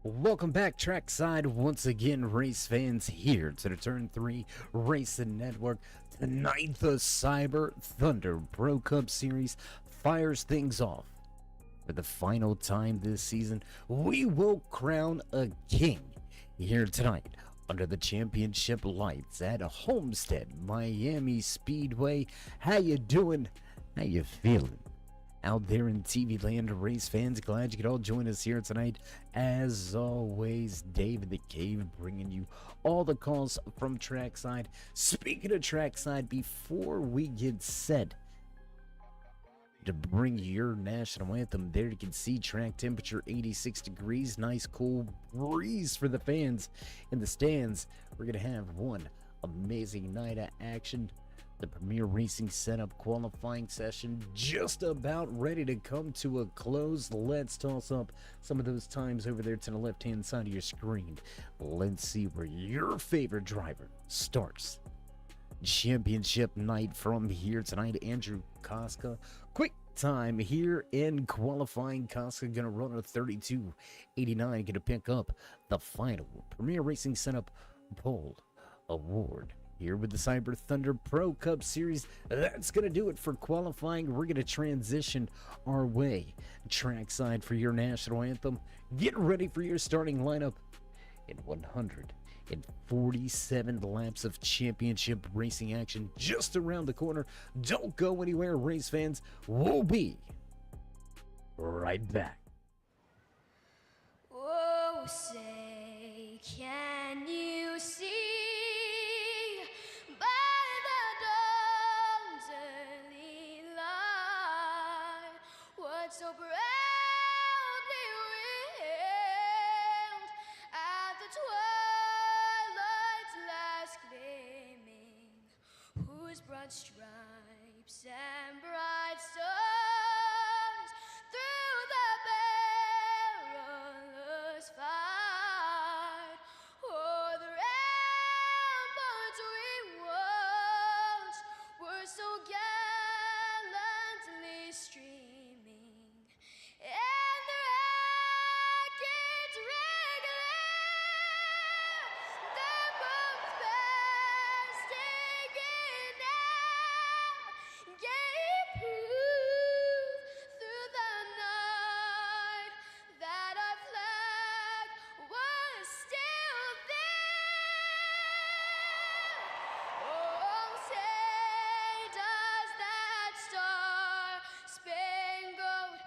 Welcome back trackside once again, race fans, here to the Turn 3 Racing Network. Tonight the Cyber Thunder Pro Cup Series fires things off. For the final time this season, we will crown a king here tonight under the championship lights at Homestead-Miami Speedway. How you doing? How you feeling? Out there in TV land, race fans, glad you could all join us here tonight. As always, David the Cave bringing you all the calls from trackside. Speaking of trackside, before we get set to bring your national anthem, there you can see track temperature 86 degrees, nice cool breeze for the fans in the stands. We're gonna have one amazing night of action. The Premier Racing Setup qualifying session just about ready to come to a close. Let's toss up some of those times over there to the left-hand side of your screen. Let's see where your favorite driver starts. Championship night from here tonight. Andrew Koska, quick time here in qualifying. Koska gonna run a 32.89, gonna pick up the final Premier Racing Setup pole award. Here with the Cyber Thunder Pro Cup Series, that's going to do it for qualifying. We're going to transition our way trackside for your national anthem. Get ready for your starting lineup in 147 laps of championship racing action just around the corner. Don't go anywhere, race fans. We'll be right back. Oh, say, can you see? So proudly wailed at the twilight's last gleaming, whose broad stripes and bright stars through the perilous fight o'er the ramparts we watched were so gallantly streaming. And the rockets regular, the bombs bursting in air, gave proof through the night that our flag was still there. Oh, say does that star-spangled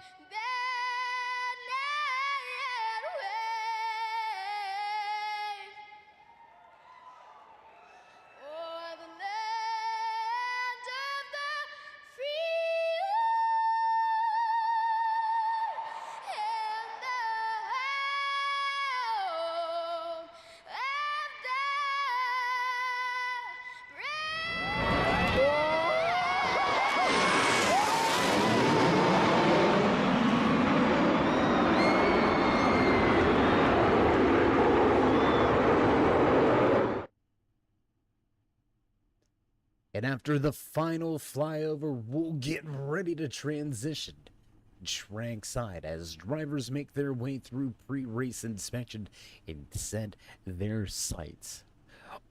And after the final flyover, we'll get ready to transition trackside as drivers make their way through pre-race inspection and set their sights.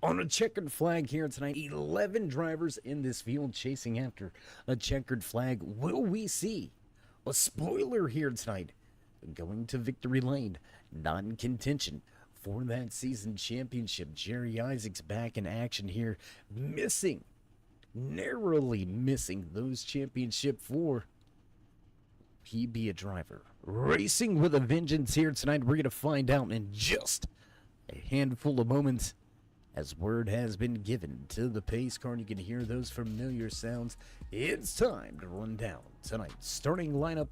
On a checkered flag here tonight, 11 drivers in this field chasing after a checkered flag. Will we see a spoiler here tonight going to victory lane, not in contention for that season championship? Jerry Isaacs back in action here, narrowly missing those championship for. He be a driver racing with a vengeance here tonight. We're going to find out in just a handful of moments as word has been given to the pace car. You can hear those familiar sounds. It's time to run down tonight's starting lineup.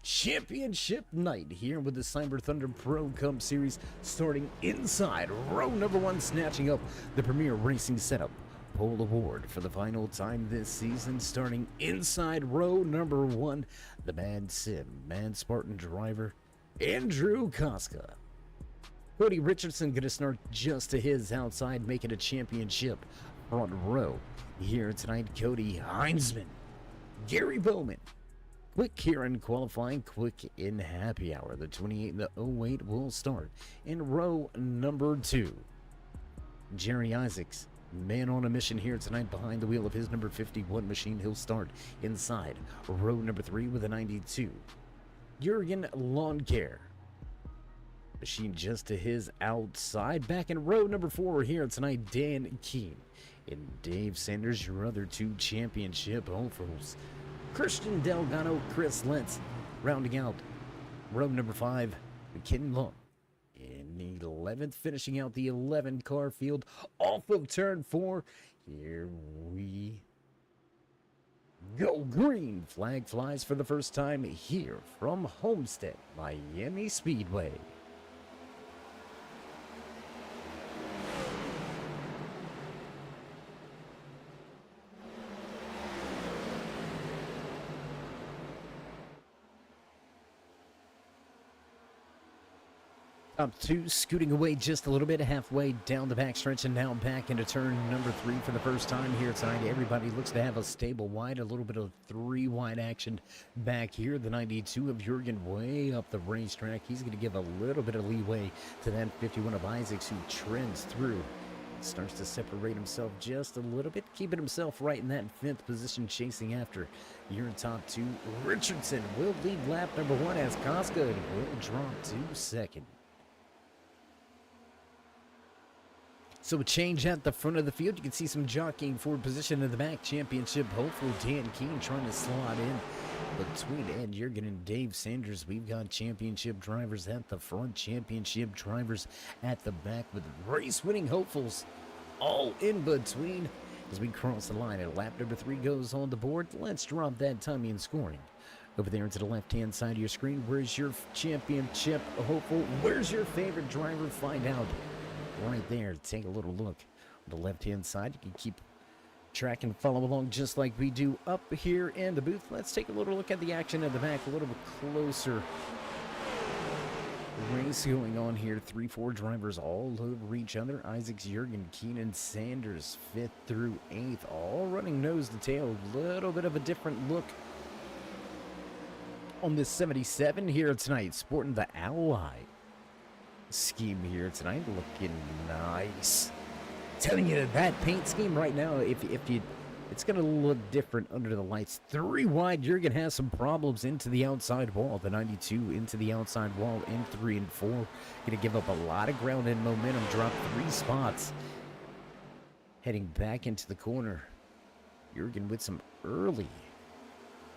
Championship night here with the Cyber Thunder Pro Cup Series, starting inside row number 1, snatching up the Premier Racing Setup pole award for the final time this season. Starting inside row number 1, the Mad Spartan driver, Andrew Koska. Cody Richardson gonna start just to his outside, making a championship front row here tonight. Cody Heinzman, Gary Bowman, Quick here in qualifying, quick in happy hour. The 28 and the 08 will start in row number 2. Jerry Isaacs, man on a mission here tonight behind the wheel of his number 51 machine. He'll start inside row number 3 with a 92. Jurgen Lawn Care, machine just to his outside. Back in row number 4 here tonight, Dan Keene and Dave Sanders, your other 2 championship hopefuls. Christian Delgado, Chris Lentz, rounding out row number 5, McKinnon Long. In 11th, finishing out the 11 car field off of turn 4. Here we go. Green flag flies for the first time here from Homestead-Miami Speedway. Top 2 scooting away just a little bit, halfway down the backstretch, and now back into turn number 3 for the first time here tonight. Everybody looks to have a stable wide, a little bit of 3 wide action back here. The 92 of Jurgen way up the racetrack. He's going to give a little bit of leeway to that 51 of Isaacs, who trends through. Starts to separate himself just a little bit, keeping himself right in that 5th position, chasing after your top 2. Richardson will lead lap number 1 as Koska will drop to 2nd. So a change at the front of the field. You can see some jockeying for position in the back. Championship hopeful Dan Keene trying to slot in between Ed Jurgen and Dave Sanders. We've got championship drivers at the front, championship drivers at the back, with race-winning hopefuls all in between. As we cross the line and lap number 3 goes on the board, let's drop that timing and scoring. Over there to the left-hand side of your screen, where's your championship hopeful? Where's your favorite driver? Find out right there. Take a little look on the left-hand side. You can keep track and follow along just like we do up here in the booth. Let's take a little look at the action at the back, a little bit closer. Race going on here. 3-4 drivers all over each other. Isaacs, Jurgen, Keenan, Sanders, 5th through 8th, all running nose to tail. A little bit of a different look on this 77 here tonight, sporting the Ally scheme here tonight, looking nice. Telling you that paint scheme right now, if you, it's gonna look different under the lights. 3 wide, you're gonna have some problems into the outside wall. The 92 into the outside wall in 3 and 4, gonna give up a lot of ground and momentum. Drop 3 spots, heading back into the corner. Jurgen with some early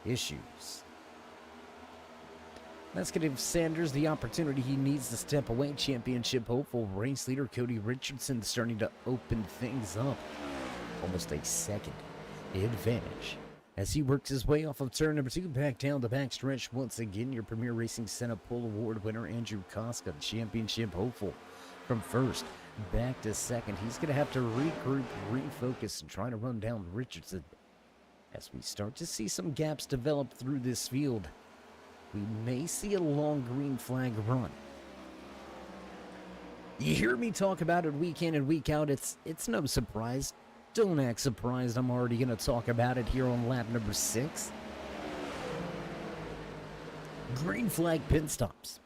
issues. That's going to give Sanders the opportunity he needs to step away. Championship hopeful race leader Cody Richardson starting to open things up. Almost a 2nd advantage as he works his way off of turn number 2, back down the backstretch. Once again, your Premier Racing Senate Pole Award winner Andrew Koska, championship hopeful, from 1st back to 2nd. He's going to have to regroup, refocus, and try to run down Richardson as we start to see some gaps develop through this field. We may see a long green flag run. You hear me talk about it week in and week out. It's no surprise. Don't act surprised. I'm already going to talk about it here on lap number 6. Green flag pit stops.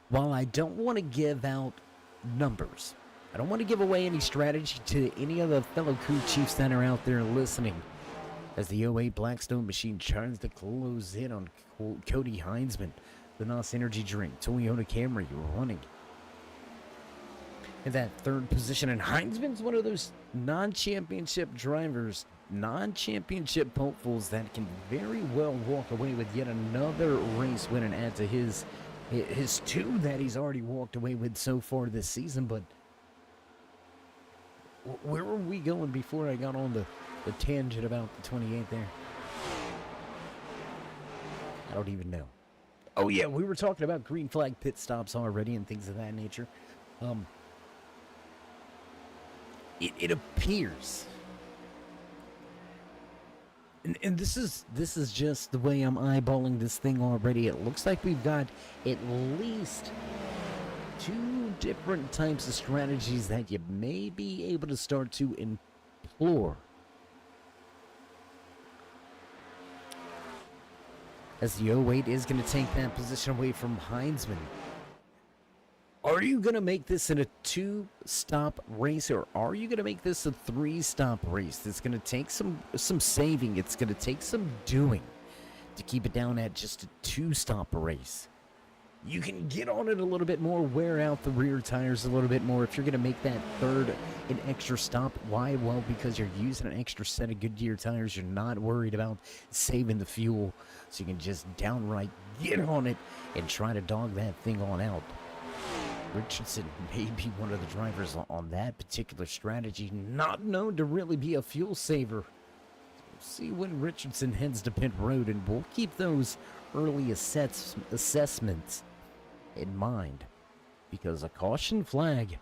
While I don't want to give out numbers, I don't want to give away any strategy to any of the fellow crew chiefs that are out there listening, as the 08 Blackstone machine tries to close in on Cody Heinzman. The NOS Energy Drink, Toyota Camry running in that 3rd position. And Heinzman's one of those non-championship drivers, non-championship hopefuls that can very well walk away with yet another race win and add to his 2 that he's already walked away with so far this season. But where were we going before I got on the tangent about the 28 there? I don't even know. Oh yeah, we were talking about green flag pit stops already and things of that nature. It appears, and this is just the way I'm eyeballing this thing already. It looks like we've got at least 2 different types of strategies that you may be able to start to employ as the 08 is going to take that position away from Heinzman. Are you going to make this in a 2-stop race, or are you going to make this a 3-stop race? It's going to take some saving. It's going to take some doing to keep it down at just a 2-stop race. You can get on it a little bit more, wear out the rear tires a little bit more. If you're going to make that third an extra stop, why? Well, because you're using an extra set of Goodyear tires. You're not worried about saving the fuel, so you can just downright get on it and try to dog that thing on out. Richardson may be one of the drivers on that particular strategy, not known to really be a fuel saver. We'll see when Richardson heads to pit road, and we'll keep those early assessments in mind, because a caution flag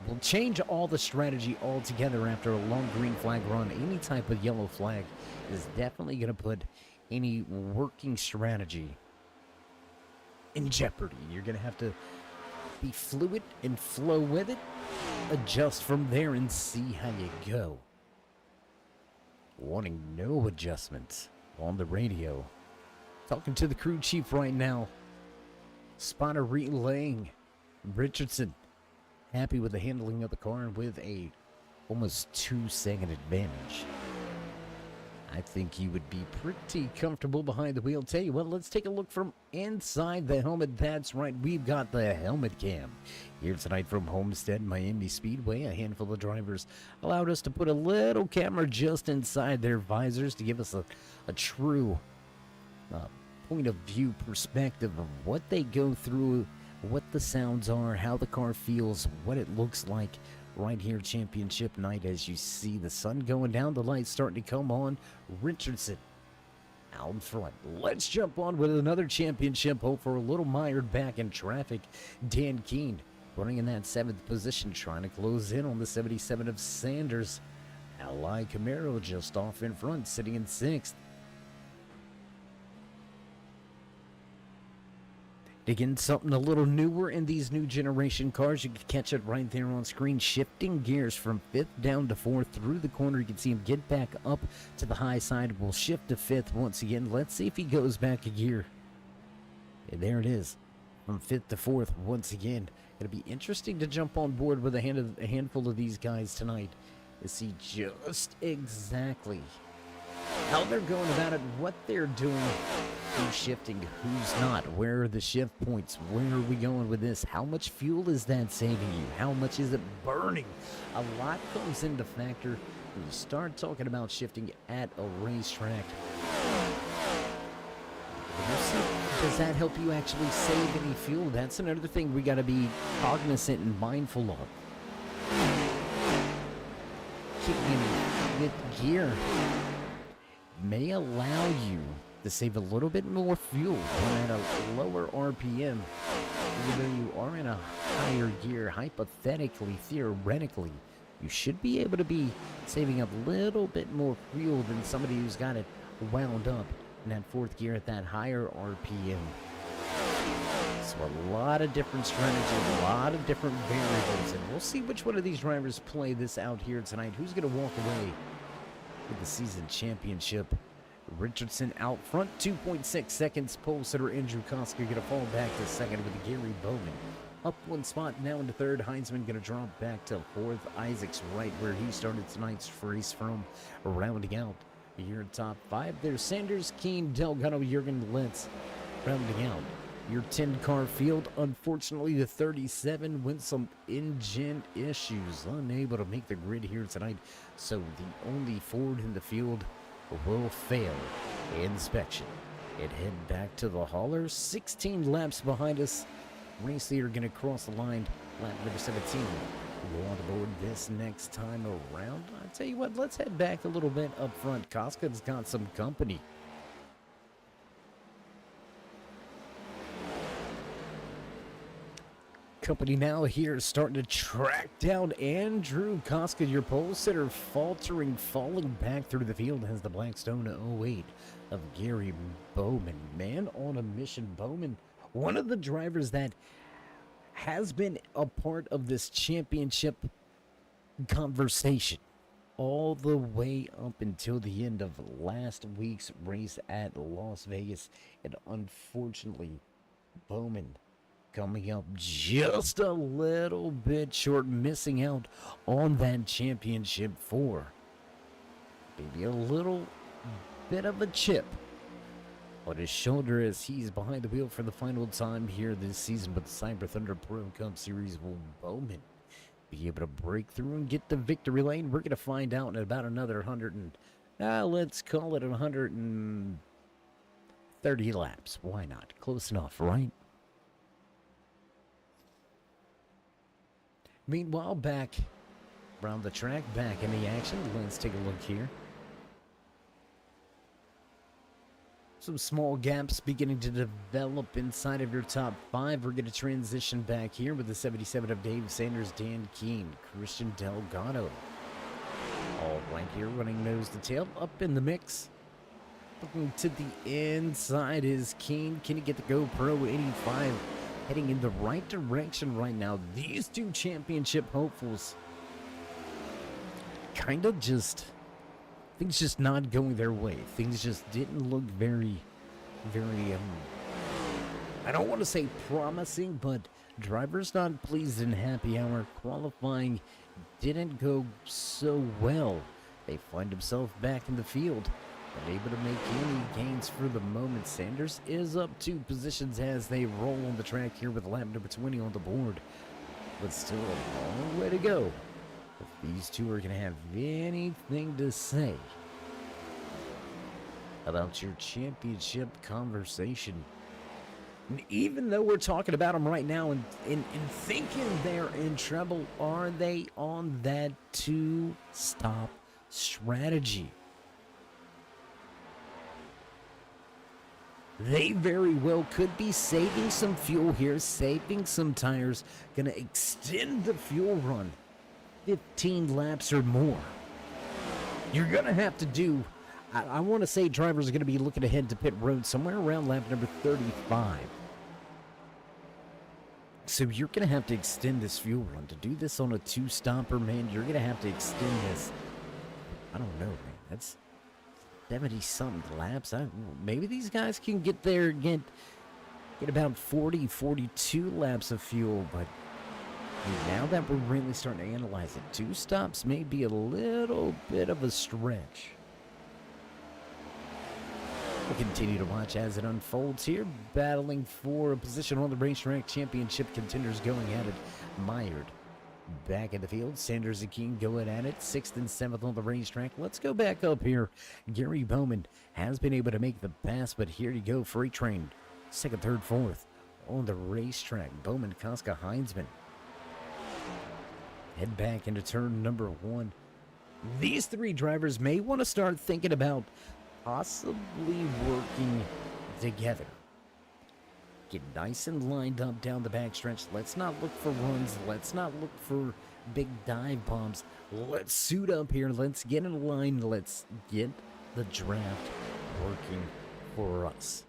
will change all the strategy altogether after a long green flag run. Any type of yellow flag is definitely going to put any working strategy in jeopardy. You're going to have to be fluid and flow with it, adjust from there, and see how you go. Wanting no adjustments on the radio. Talking to the crew chief right now. Spotter relaying Richardson happy with the handling of the car and with a almost 2-second advantage. I think he would be pretty comfortable behind the wheel. Tell you what, let's take a look from inside the helmet. That's right, we've got the helmet cam here tonight from Homestead-Miami Speedway. A handful of drivers allowed us to put a little camera just inside their visors to give us a true point of view perspective of what they go through, what the sounds are, how the car feels, what it looks like right here championship night. As you see the sun going down, the lights starting to come on. Richardson out in front. Let's jump on with another championship hope for a little mired back in traffic. Dan Keene running in that 7th position, trying to close in on the 77 of Sanders. Ally Camaro just off in front, sitting in 6th. Again, something a little newer in these new generation cars. You can catch it right there on screen. Shifting gears from 5th down to 4th through the corner. You can see him get back up to the high side. We'll shift to 5th once again. Let's see if he goes back a gear. And there it is. From 5th to 4th once again. It'll be interesting to jump on board with a handful of these guys tonight to see just exactly how they're going about it, what they're doing, who's shifting, who's not, where are the shift points, where are we going with this, how much fuel is that saving you, how much is it burning. A lot comes into factor when you start talking about shifting at a racetrack. Does that help you actually save any fuel? That's another thing we got to be cognizant and mindful of. Kicking with gear may allow you to save a little bit more fuel when at a lower RPM. Even though you are in a higher gear, hypothetically, theoretically, you should be able to be saving a little bit more fuel than somebody who's got it wound up in that 4th gear at that higher RPM. So a lot of different strategies, a lot of different variables, and we'll see which one of these drivers play this out here tonight. Who's going to walk away with the season championship? Richardson out front, 2.6 seconds. Pole sitter Andrew Koska going to fall back to 2nd with Gary Bowman. Up 1 spot now into 3rd. Heinzman going to drop back to 4th. Isaacs right where he started tonight's race from, rounding out your top 5. There's Sanders, Keene, Delgado, Jurgen, Lentz rounding out your 10-car field. Unfortunately, the 37 with some engine issues, unable to make the grid here tonight. So the only Ford in the field will fail inspection and head back to the hauler. 16 laps behind us. Race leader going to cross the line, lap number 17. We'll on board this next time around. I tell you what, let's head back a little bit up front. Koska's got some company. Company now here starting to track down Andrew Koska, your pole sitter, faltering, falling back through the field as the Blackstone 08 of Gary Bowman. Man on a mission. Bowman, one of the drivers that has been a part of this championship conversation all the way up until the end of last week's race at Las Vegas. And unfortunately, Bowman coming up just a little bit short, missing out on that championship for maybe a little bit of a chip on his shoulder as he's behind the wheel for the final time here this season. But the Cyber Thunder Pro Cup Series, will Bowman be able to break through and get the victory lane? We're going to find out in about another 100 and, let's call it 130 laps. Why not? Close enough, right? Meanwhile, back around the track, back in the action, let's take a look here. Some small gaps beginning to develop inside of your top five. We're going to transition back here with the 77 of Dave Sanders, Dan Keene, Christian Delgado. All right here, running nose to tail, up in the mix. Looking to the inside is Keene. Can he get the GoPro 85? Heading in the right direction right now. These two championship hopefuls kind of just, things just not going their way. Things just didn't look very, I don't want to say promising, but drivers not pleased in happy hour. Qualifying didn't go so well. They find themselves back in the field, unable to make any gains for the moment. Sanders is up 2 positions as they roll on the track here with lap number 20 on the board. But still a long way to go if these two are going to have anything to say about your championship conversation. And even though we're talking about them right now and thinking they're in trouble, are they on that 2-stop strategy? They very well could be saving some fuel here, saving some tires, gonna extend the fuel run 15 laps or more. You're gonna have to do, I want to say drivers are gonna be looking ahead to pit road somewhere around lap number 35. So you're gonna have to extend this fuel run. To do this on a 2-stopper, man, you're gonna have to extend this. I don't know, man. That's 70-something laps. Maybe these guys can get there, get about 40, 42 laps of fuel, but now that we're really starting to analyze it, 2 stops may be a little bit of a stretch. We'll continue to watch as it unfolds here, battling for a position on the racetrack. Championship contenders going at it, mired. Back in the field, Sanders and King going at it, 6th and 7th on the racetrack. Let's go back up here. Gary Bowman has been able to make the pass, but here you go, Freight Train, 2nd, 3rd, 4th on the racetrack. Bowman, Koska, Heinzman head back into turn number 1. These 3 drivers may want to start thinking about possibly working together. Get nice and lined up down the backstretch. Let's not look for runs. Let's not look for big dive bombs. Let's suit up here. Let's get in line. Let's get the draft working for us.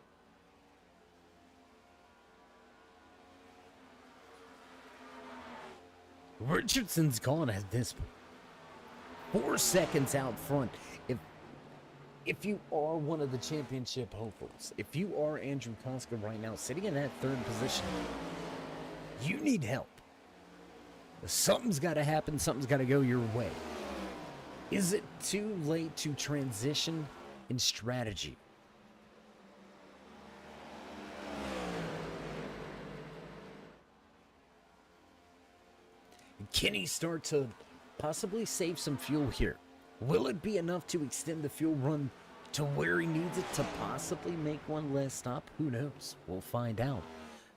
Richardson's gone at this point. 4 seconds out front. If you are one of the championship hopefuls, if you are Andrew Koska right now, sitting in that 3rd position, you need help. Something's got to happen. Something's got to go your way. Is it too late to transition in strategy? Can he start to possibly save some fuel here? Will it be enough to extend the fuel run to where he needs it to possibly make one less stop? Who knows? We'll find out.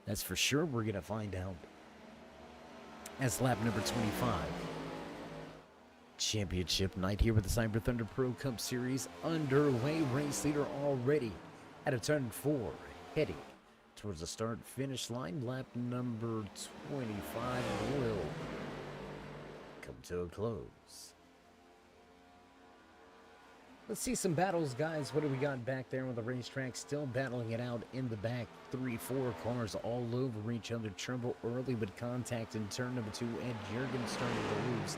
That's for sure. We're going to find out as lap number 25. Championship night here with the Cyber Thunder Pro Cup Series underway. Race leader already at a turn 4, heading towards the start-finish line. Lap number 25 will come to a close. Let's see some battles, guys. What do we got back there on the racetrack? Still battling it out in the back. 3, 4 cars all over each other. Trouble early with contact in turn number 2. Ed Jurgen starting to lose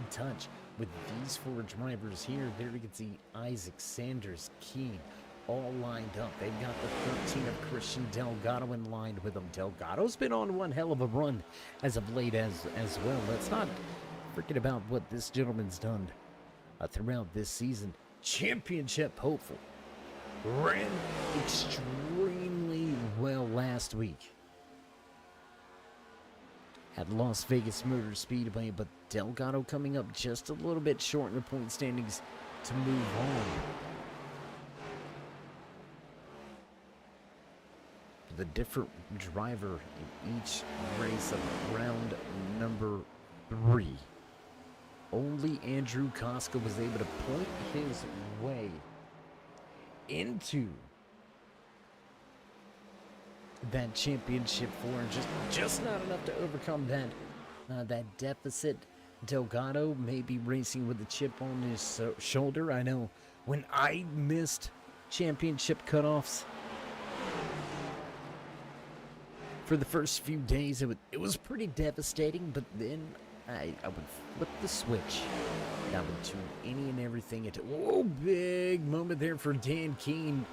touch with these four drivers here. There you can see Isaac, Sanders, Keene, all lined up. They've got the 13 of Christian Delgado in line with them. Delgado's been on one hell of a run as of late as well. Let's not forget about what this gentleman's done throughout this season. Championship hopeful. Ran extremely well last week at Las Vegas Motor Speedway, but Delgado coming up just a little bit short in the point standings to move on. The different driver in each race of round number 3. Only Andrew Koska was able to point his way into that championship 4, and just not enough to overcome that deficit. Delgado may be racing with a chip on his shoulder. I know when I missed championship cutoffs for the first few days, it was pretty devastating, but then I would flip the switch. I would tune any and everything into. Whoa, big moment there for Dan Keene.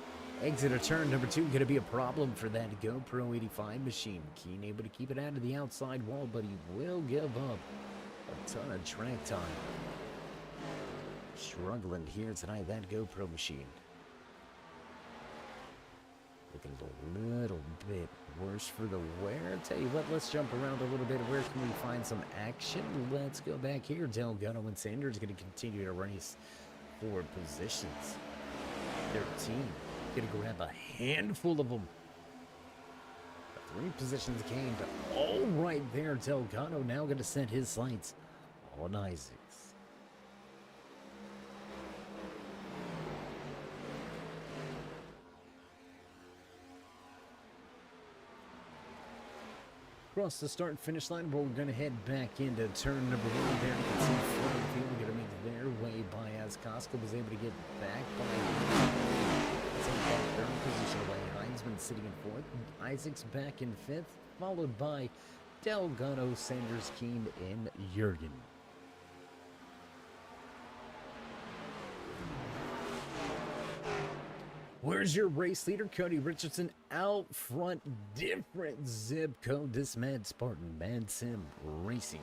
Exit of turn number 2 going to be a problem for that GoPro 85 machine. Keene able to keep it out of the outside wall, but he will give up a ton of track time. Struggling here tonight, that GoPro machine. Looking a little bit worse for the wear. Tell you what, let's jump around a little bit. Where can we find some action? Let's go back here. Delgado and Sanders going to continue to race for positions. 13. Going to grab a handful of them. 3 positions gained. All right there. Delgado now going to set his sights on Isaacs. Across the start and finish line, we're going to head back into turn number 1 there. You can see front field going to make their way by as Koska was able to get back by third position away. Heinzman sitting in 4th. Isaacs back in 5th, followed by Delgado, Sanders, Keene, and Jurgen. Where's your race leader? Cody Richardson out front. Different zip code. This Mad Spartan, Mad Sim Racing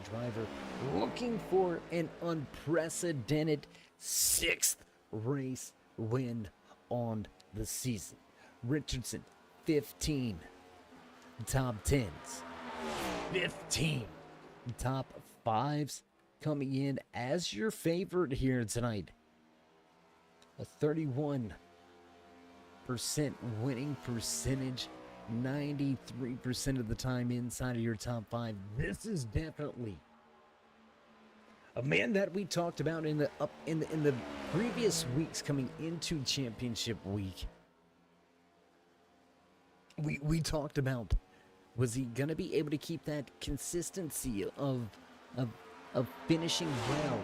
driver looking for an unprecedented 6th race win on the season. Richardson, 15 top 10s. 15 top 5s coming in as your favorite here tonight. A 31% winning percentage, 93% of the time inside of your top 5. This is definitely a man that we talked about in the previous weeks coming into championship week. We talked about, was he gonna be able to keep that consistency of finishing well?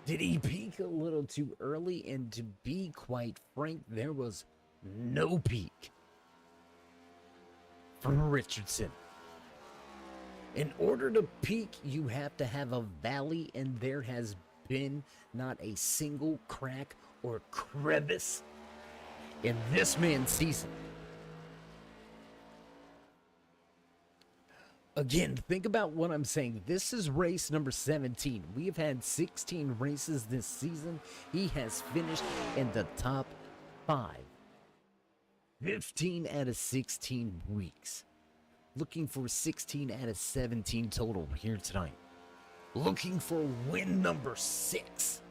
Did he peak a little too early? And to be quite frank, there was no peak for Richardson. In order to peak, you have to have a valley, and there has been not a single crack or crevice in this man's season. Again, think about what I'm saying. This is race number 17. We have had 16 races this season. He has finished in the top 5. 15 out of 16 weeks. Looking for 16 out of 17 total here tonight. Looking for win number 6.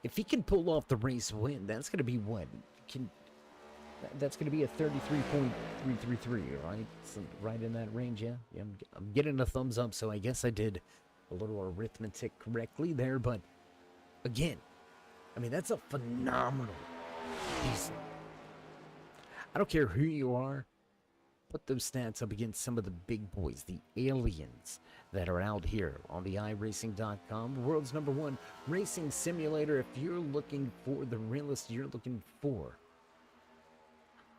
If he can pull off the race win, that's going to be what? That's going to be a 33.333, right? So right in that range, yeah? I'm getting a thumbs up, so I guess I did a little arithmetic correctly there, but again, I mean, that's a phenomenal piece. I don't care who you are, put those stats up against some of the big boys, the aliens that are out here on the iRacing.com, world's #1 racing simulator. If you're looking for the realest, you're looking for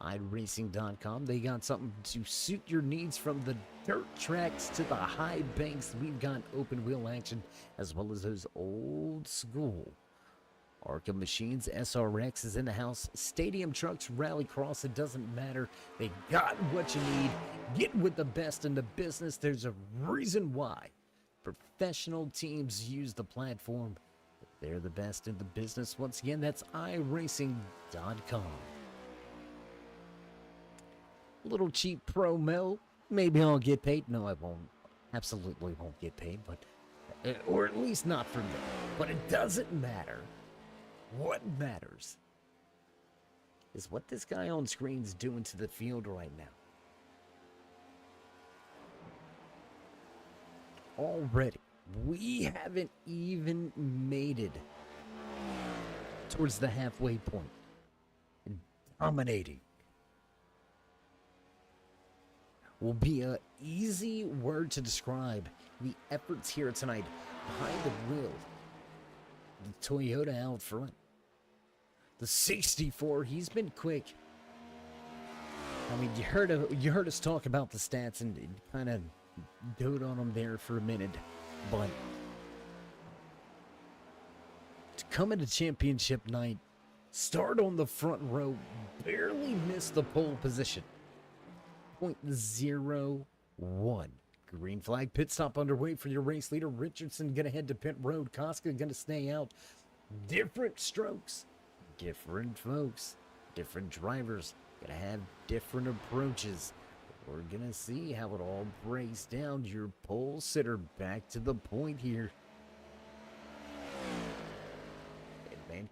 iRacing.com. They got something to suit your needs, from the dirt tracks to the high banks. We've got open wheel action, as well as those old school Arkham machines. SRX is in the house. Stadium trucks, rallycross, it doesn't matter. They got what you need. Get with the best in the business. There's a reason why professional teams use the platform. They're the best in the business. Once again, that's iRacing.com. Little cheap promo. Maybe I'll get paid. No, I won't. Absolutely won't get paid, but or at least not from them. But it doesn't matter. What matters is what this guy on screen's doing to the field right now. Already, we haven't even made it towards the halfway point. Dominating will be an easy word to describe the efforts here tonight behind the wheel. The Toyota out front. The 64, he's been quick. I mean, you heard us talk about the stats and kind of dote on them there for a minute, but to come into championship night, start on the front row, barely miss the pole position. 0.01. Green flag pit stop underway for your race leader. Richardson gonna head to pit road. Koska gonna stay out. Different strokes, different folks, different drivers, gonna have different approaches. We're gonna see how it all breaks down. Your pole sitter back to the point here. And man,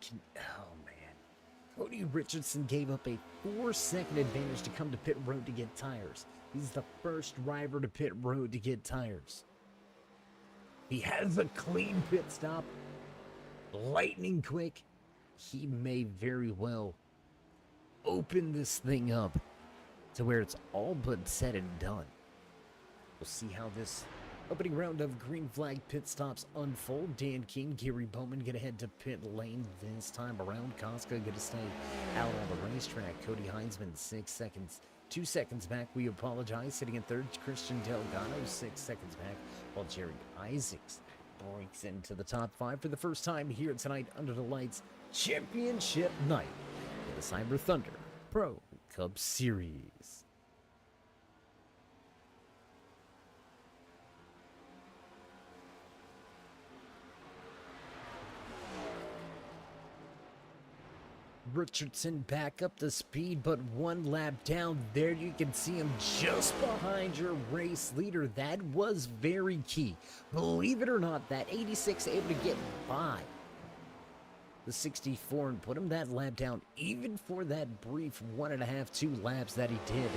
Cody Richardson gave up a 4-second advantage to come to pit road to get tires. He's the first driver to pit road to get tires. He has a clean pit stop. Lightning quick. He may very well open this thing up to where it's all but said and done. We'll see how this opening round of green flag pit stops unfold. Dan King, Gary Bowman gonna head to pit lane this time around. Koska gonna stay out on the racetrack. Cody Heinzman, 6 seconds. 2 seconds back, we apologize. Sitting in third, Christian Delgado, 6 seconds back, while Jerry Isaacs breaks into the top 5 for the first time here tonight under the lights. Championship night in the Cyber Thunder Pro Cup Series. Richardson back up to speed, but 1 lap down. There you can see him just behind your race leader. That was very key. Believe it or not, that 86 able to get by the 64 and put him that lap down, even for that brief 1.5, 2 laps that he did.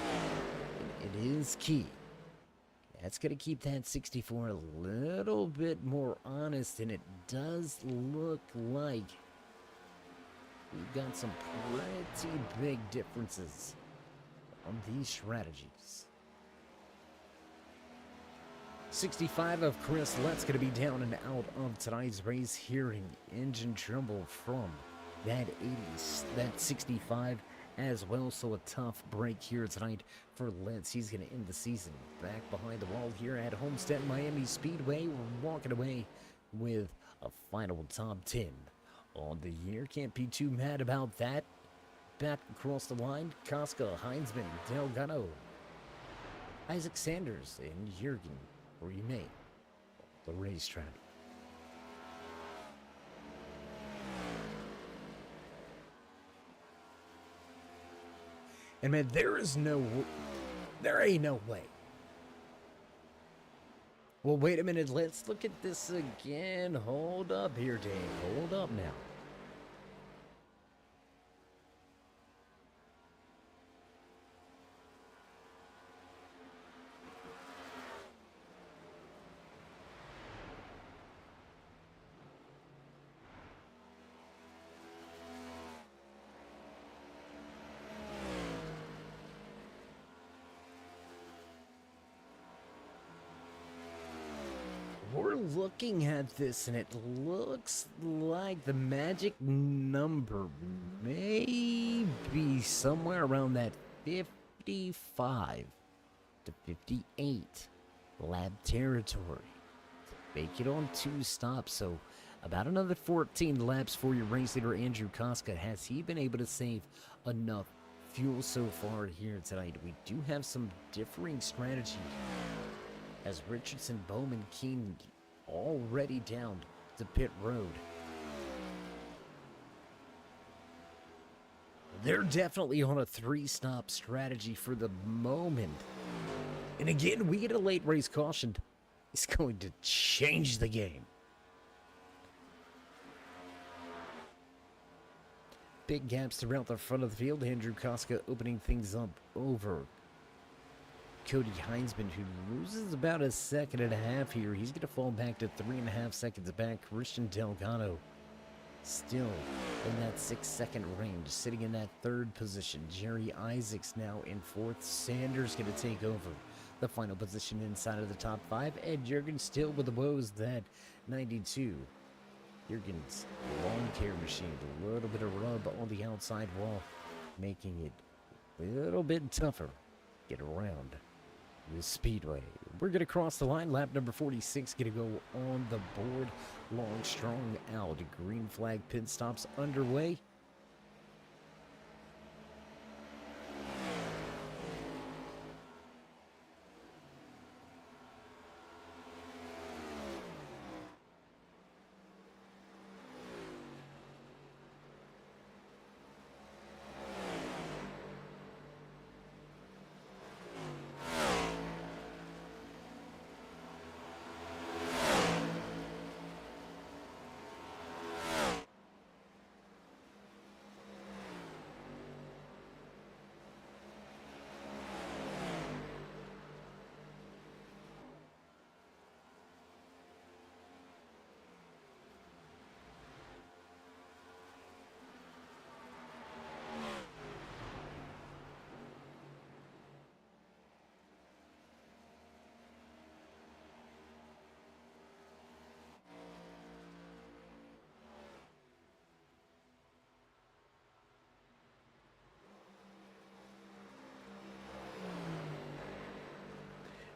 And it is key. That's going to keep that 64 a little bit more honest, and it does look like we've got some pretty big differences on these strategies. 65 of Chris Lett's going to be down and out of tonight's race, hearing engine tremble from that 80s, that 65 as well. So a tough break here tonight for Letts. He's going to end the season back behind the wall here at Homestead-Miami Speedway. We're walking away with a final top 10 on the year. Can't be too mad about that. Back across the line, Koska, Heinzman, Delgado, Isaac Sanders, and Jurgen remain the racetrack. And man, there ain't no way. Well, wait a minute, let's look at this again. Hold up here, Dave. Hold up now. We're looking at this, and it looks like the magic number may be somewhere around that 55 to 58 lap territory. Make it on 2 stops, so about another 14 laps for your race leader, Andrew Koska. Has he been able to save enough fuel so far here tonight? We do have some differing strategy as Richardson, Bowman, Keene already down to pit road. They're definitely on a 3-stop strategy for the moment. And again, we get a late race caution. It's going to change the game. Big gaps throughout the front of the field. Andrew Koska opening things up over Cody Heinzman, who loses about a second and a half here. He's going to fall back to 3.5 seconds back. Christian Delgado still in that 6-second range, sitting in that 3rd position. Jerry Isaacs now in 4th. Sanders going to take over the final position inside of the top 5. Ed Jurgens still with the woes, that 92. Jurgens lawn care machine, a little bit of rub on the outside wall, making it a little bit tougher get around the speedway. We're going to cross the line. Lap number 46 going to go on the board. Long, strong out. Green flag pit stops underway.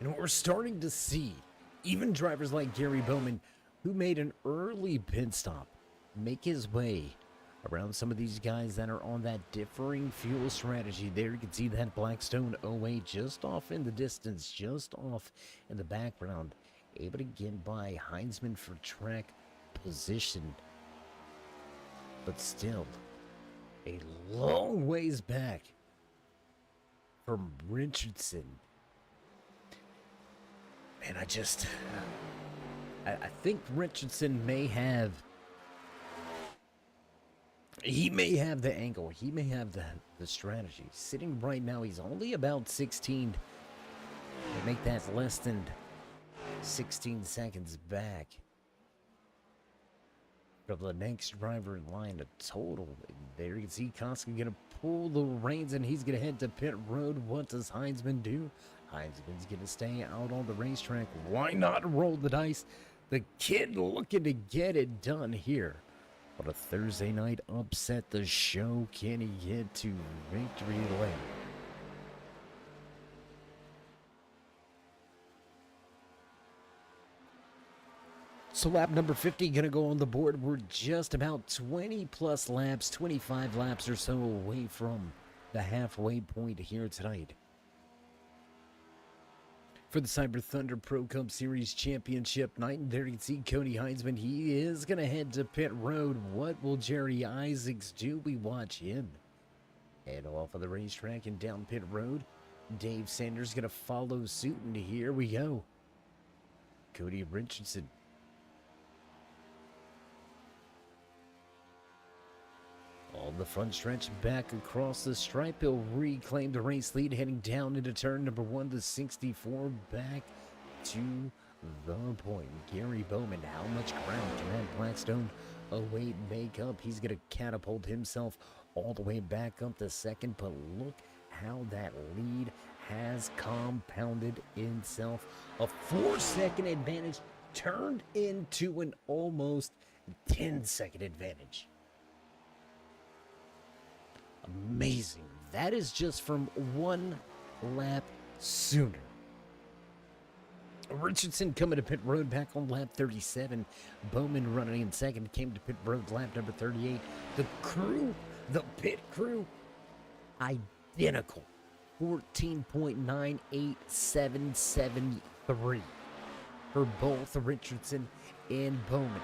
And what we're starting to see, even drivers like Gary Bowman, who made an early pit stop, make his way around some of these guys that are on that differing fuel strategy. There you can see that Blackstone 08 just off in the distance, just off in the background, able to get by Heinzman for track position, but still a long ways back from Richardson. And I think Richardson may have, he may have the angle, he may have the strategy. Sitting right now, he's only about 16. They make that less than 16 seconds back from the next driver in line. A total. There you can see Koska going to pull the reins, and he's going to head to pit road. What does Heinzman do? Heinzman's going to stay out on the racetrack. Why not roll the dice? The kid looking to get it done here. But a Thursday night upset the show. Can he get to victory lane? So lap number 50 going to go on the board. We're just about 20 plus laps, 25 laps or so away from the halfway point here tonight. For the Cyber Thunder Pro Cup Series Championship night, and there you can see Cody Heinzman. He is going to head to pit road. What will Jerry Isaacs do? We watch him head off of the racetrack and down pit road. Dave Sanders going to follow suit, and here we go. Cody Richardson. On the front stretch, back across the stripe, he'll reclaim the race lead, heading down into turn number 1 to 64, back to the point. Gary Bowman, how much ground can that Blackstone 08 make up? He's going to catapult himself all the way back up to second, but look how that lead has compounded itself. A 4-second advantage turned into an almost 10-second advantage. Amazing. That is just from one lap sooner. Richardson coming to pit road back on lap 37. Bowman running in second, came to pit road lap number 38. The pit crew, identical. 14.98773 for both Richardson and Bowman.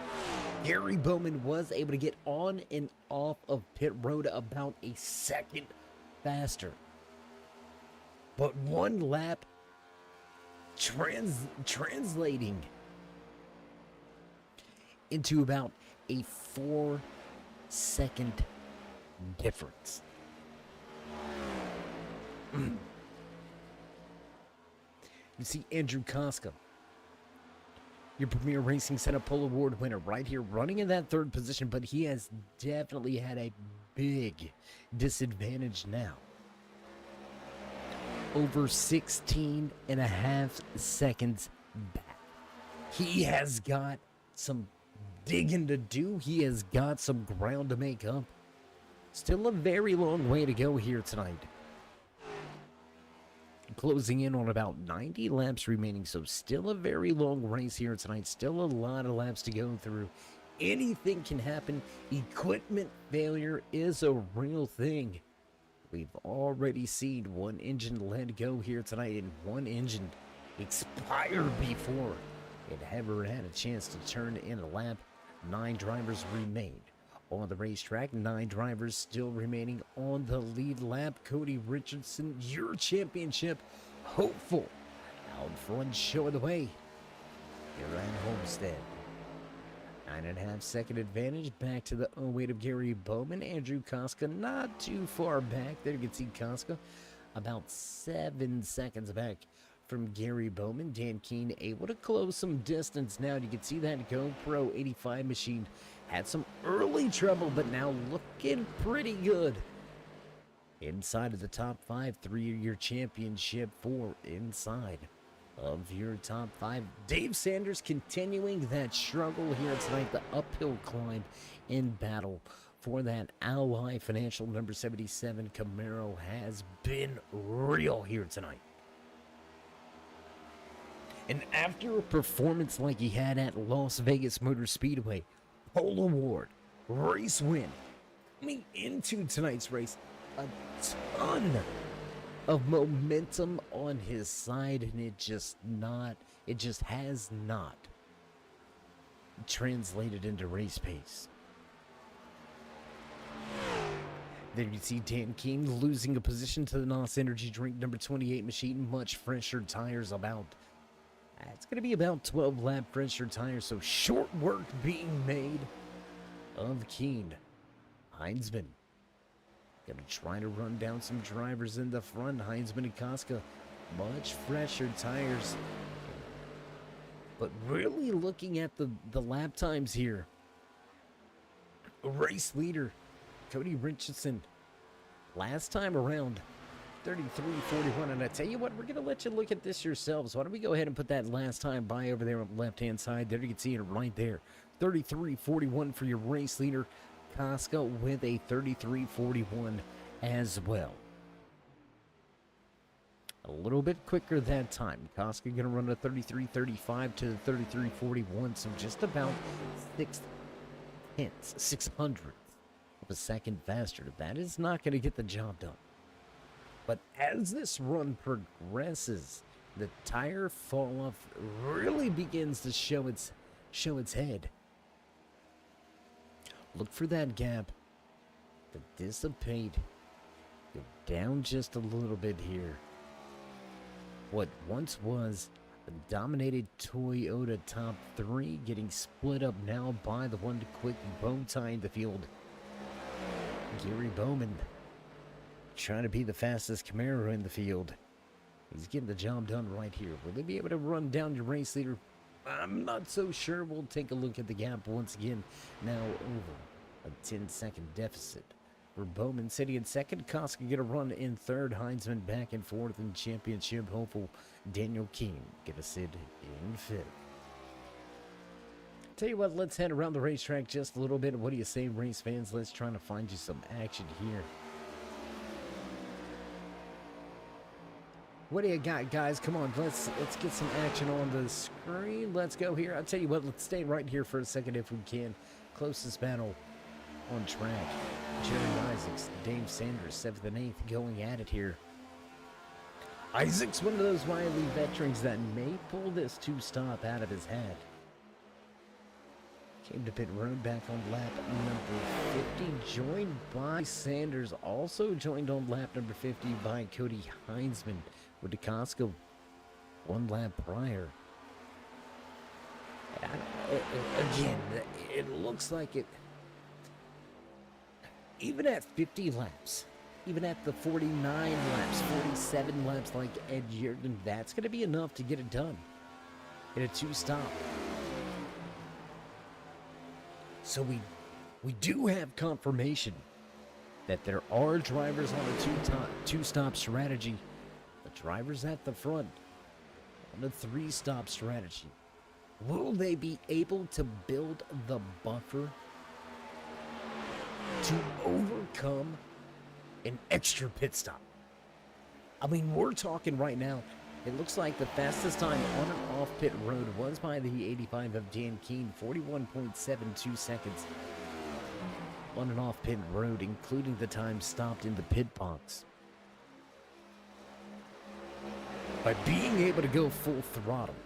Gary Bowman was able to get on and off of pit road about a second faster. But one lap translating into about a 4-second difference. You see Andrew Koska, your Premier Racing Center Pole Award winner, right here running in that third position, but he has definitely had a big disadvantage now. Over 16 and a half seconds back. He has got some digging to do. He has got some ground to make up. Still a very long way to go here tonight. Closing in on about 90 laps remaining, so still a very long race here tonight. Still a lot of laps to go through. Anything can happen. Equipment failure is a real thing. We've already seen one engine let go here tonight and one engine expire before it ever had a chance to turn in a lap. 9 drivers remained on the racetrack. 9 drivers still remaining on the lead lap. Cody Richardson, your championship hopeful, out front showing the way here at Homestead. 9.5 second advantage back to the 08 of Gary Bowman. Andrew Koska not too far back. There you can see Koska about 7 seconds back from Gary Bowman. Dan Keene able to close some distance now. You can see that GoPro 85 machine had some early trouble, but now looking pretty good. Inside of the top 5, 3-year championship for inside of your top 5. Dave Sanders continuing that struggle here tonight, the uphill climb in battle for that Ally Financial number 77 Camaro has been real here tonight. And after a performance like he had at Las Vegas Motor Speedway, pole award, race win, coming into tonight's race, a ton of momentum on his side, and it just has not translated into race pace. There you see Dan Keene losing a position to the NOS Energy Drink number 28 machine. Much fresher tires, it's going to be about 12 lap fresher tires, so short work being made of Keene. Heinzman gonna try to run down some drivers in the front. Heinzman and Koska, much fresher tires. But really looking at the lap times here, race leader Cody Richardson, last time around, 33:41. And I tell you what, we're gonna let you look at this yourselves. Why don't we go ahead and put that last time by over there on the left-hand side. There you can see it right there. 33:41 for your race leader. Koska with a 33:41 as well. A little bit quicker that time. Koska going to run a 33:35 to the 33:41, so just about 600 of a second faster. That is not going to get the job done. But as this run progresses, the tire fall off really begins to show its head. Look for that gap to dissipate, go down just a little bit here. What once was a dominated Toyota top 3 getting split up now by the one quick bow tie in the field. Gary Bowman trying to be the fastest Camaro in the field. He's getting the job done right here. Will they be able to run down your race leader? I'm not so sure. We'll take a look at the gap once again. Now over a 10-second deficit for Bowman sitting in second. Koska get a run in third. Heinzman back and forth in championship hopeful Daniel Keene get a sit in fifth. Tell you what, let's head around the racetrack just a little bit. What do you say, race fans? Let's try to find you some action here. What do you got, guys? Come on, let's get some action on the screen. Let's go here. I'll tell you what, let's stay right here for a second if we can. Closest battle on track. Jerry Isaacs, Dave Sanders, 7th and 8th going at it here. Isaacs, one of those wily veterans that may pull this two-stop out of his hat. Came to pit road back on lap number 50, joined by Sanders, also joined on lap number 50 by Cody Heinzman with DeCosco one lap prior. Again, it looks like it, even at 50 laps, even at the 49 laps, 47 laps like Ed Yearden, that's going to be enough to get it done in a two-stop. So we do have confirmation that there are drivers on a two-stop strategy. The drivers at the front on a three-stop strategy. Will they be able to build the buffer to overcome an extra pit stop? I mean, we're talking right now. It looks like the fastest time on and off pit road was by the 85 of Dan Keene, 41.72 seconds on and off pit road, including the time stopped in the pit box. By being able to go full throttle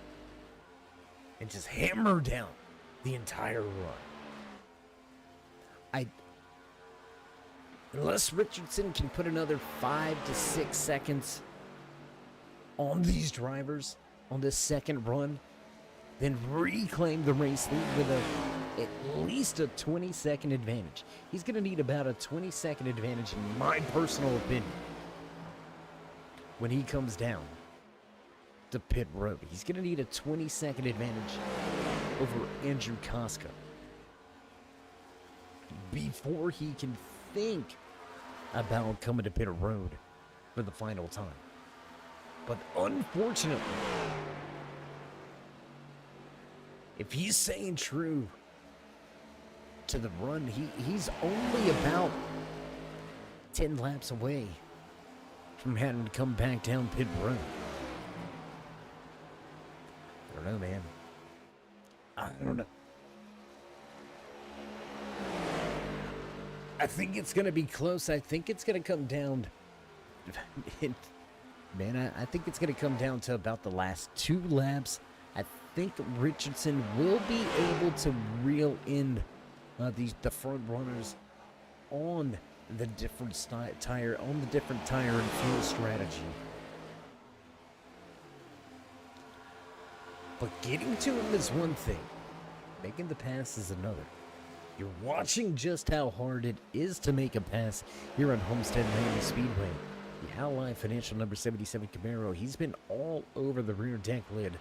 and just hammer down the entire run. Unless Richardson can put another 5 to 6 seconds on these drivers on this second run, then reclaim the race lead with at least a 20-second advantage. He's going to need about a 20-second advantage, in my personal opinion, when he comes down to pit road. He's going to need a 20-second advantage over Andrew Koska before he can think about coming to pit road for the final time. But unfortunately, if he's staying true to the run, he's only about 10 laps away from having to come back down pit road. I don't know, man. I don't know. I think it's going to be close. I think it's going to come down. Man, I think it's going to come down to about the last 2 laps. I think Richardson will be able to reel in the front runners on the different tire and fuel strategy. But getting to him is one thing. Making the pass is another. You're watching just how hard it is to make a pass here on Homestead-Miami Speedway. The Ally Financial number 77 Camaro, he's been all over the rear deck lid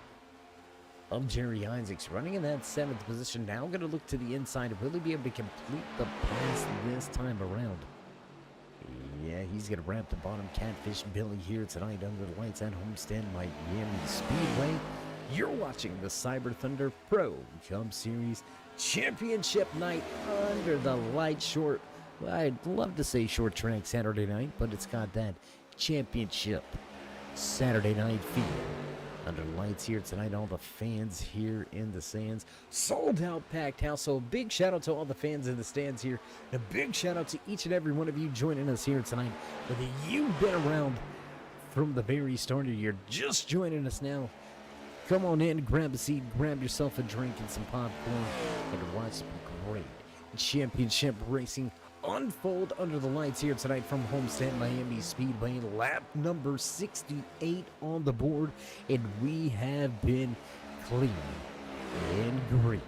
of Jerry Isaacs, running in that 7th position. Now going to look to the inside. Will he be able to complete the pass this time around? Yeah, he's going to wrap the bottom. Catfish Billy here tonight under the lights at Homestead-Miami Speedway. You're watching the Cyber Thunder Pro Cup Series Championship night under the lights. Short, well, I'd love to say short track Saturday night, but it's got that championship Saturday night feel. Under lights here tonight, all the fans here in the stands. Sold out, packed house. So a big shout out to all the fans in the stands here. And a big shout out to each and every one of you joining us here tonight. Whether you've been around from the very start or you're just joining us now, come on in, grab a seat, grab yourself a drink and some popcorn, and watch some great championship racing unfold under the lights here tonight from Homestead-Miami Speedway. Lap number 68 on the board, and we have been clean and green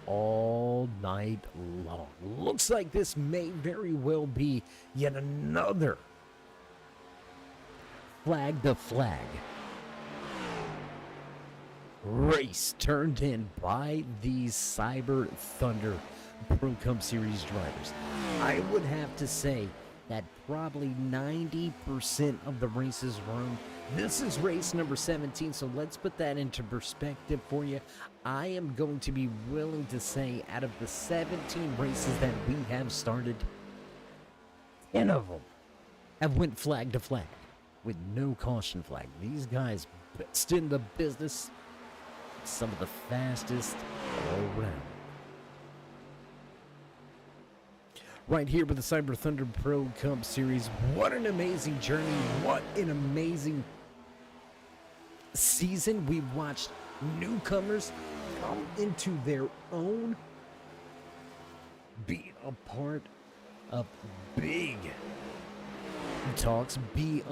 all night long. Looks like this may very well be yet another flag to flag race turned in by these Cyber Thunder Pro Cup Series drivers. I would have to say that probably 90% of the race's run This is race number 17, so let's put that into perspective for you. I am going to be willing to say out of the 17 races that we have started, 10 of them have went flag to flag with no caution flag. These guys best in the business, some of the fastest all around. Right here with the Cyber Thunder Pro Cup Series. What an amazing journey. What an amazing season. We've watched newcomers come into their own, be a part of big talks, be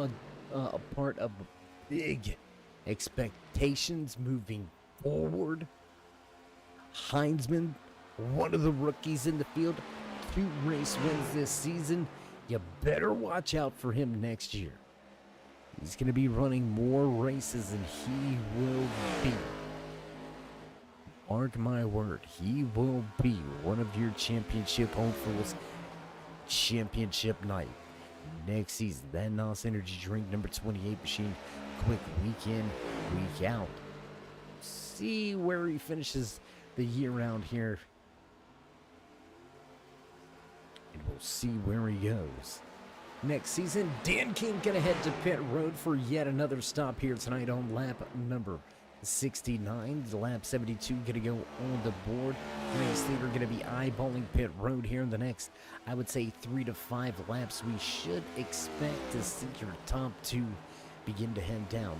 a part of big expectations moving forward. Heinzman, one of the rookies in the field, 2 race wins this season. You better watch out for him next year. He's going to be running more races and he will be, mark my word, he will be one of your championship hopefuls championship night next season. That NOS Energy Drink number 28 machine, quick week in, week out. See where he finishes the year round here. And we'll see where he goes next season. Dan King gonna head to pit road for yet another stop here tonight on lap number 69. The lap 72 gonna go on the board. Race leader gonna be eyeballing pit road here in the next, I would say, 3 to 5 laps. We should expect to see your top 2 begin to head down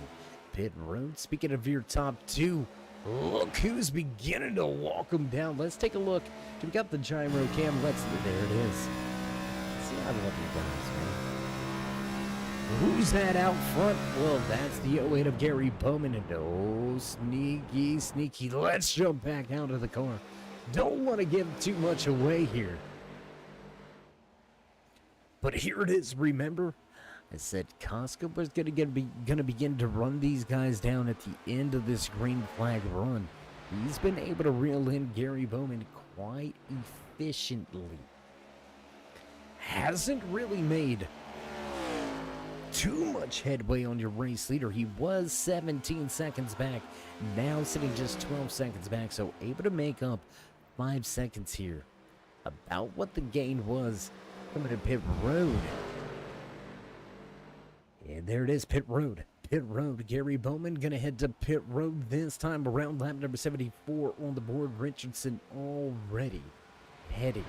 pit road. Speaking of your top 2, look who's beginning to walk them down. Let's take a look. We got the gyro cam. There it is. See, I love you guys, man. Who's that out front? Well, that's the 08 of Gary Bowman. And oh, sneaky, sneaky. Let's jump back out of the car. Don't want to give too much away here. But here it is. Remember, I said Costco was gonna begin to run these guys down at the end of this green flag run. He's been able to reel in Gary Bowman quite efficiently. Hasn't really made too much headway on your race leader. He was 17 seconds back, now sitting just 12 seconds back, so able to make up 5 seconds here. About what the gain was coming to pit road. And there it is, pit road. Pit road. Gary Bowman gonna head to pit road this time around lap number 74 on the board. Richardson already heading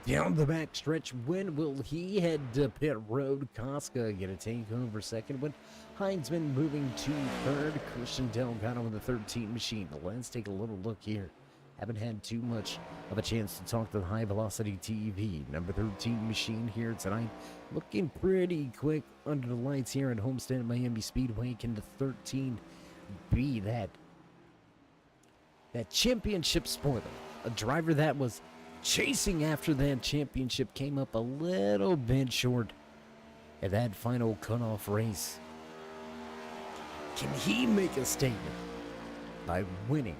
down the back stretch. When will he head to pit road? Koska gonna take over second with Heinzman moving to third. Christian Delgado with the 13 machine. Let's take a little look here. Haven't had too much of a chance to talk to the High Velocity TV. Number 13 machine here tonight. Looking pretty quick under the lights here at Homestead-Miami Speedway. Can the 13 be that championship spoiler? A driver that was chasing after that championship came up a little bit short at that final cutoff race. Can he make a statement by winning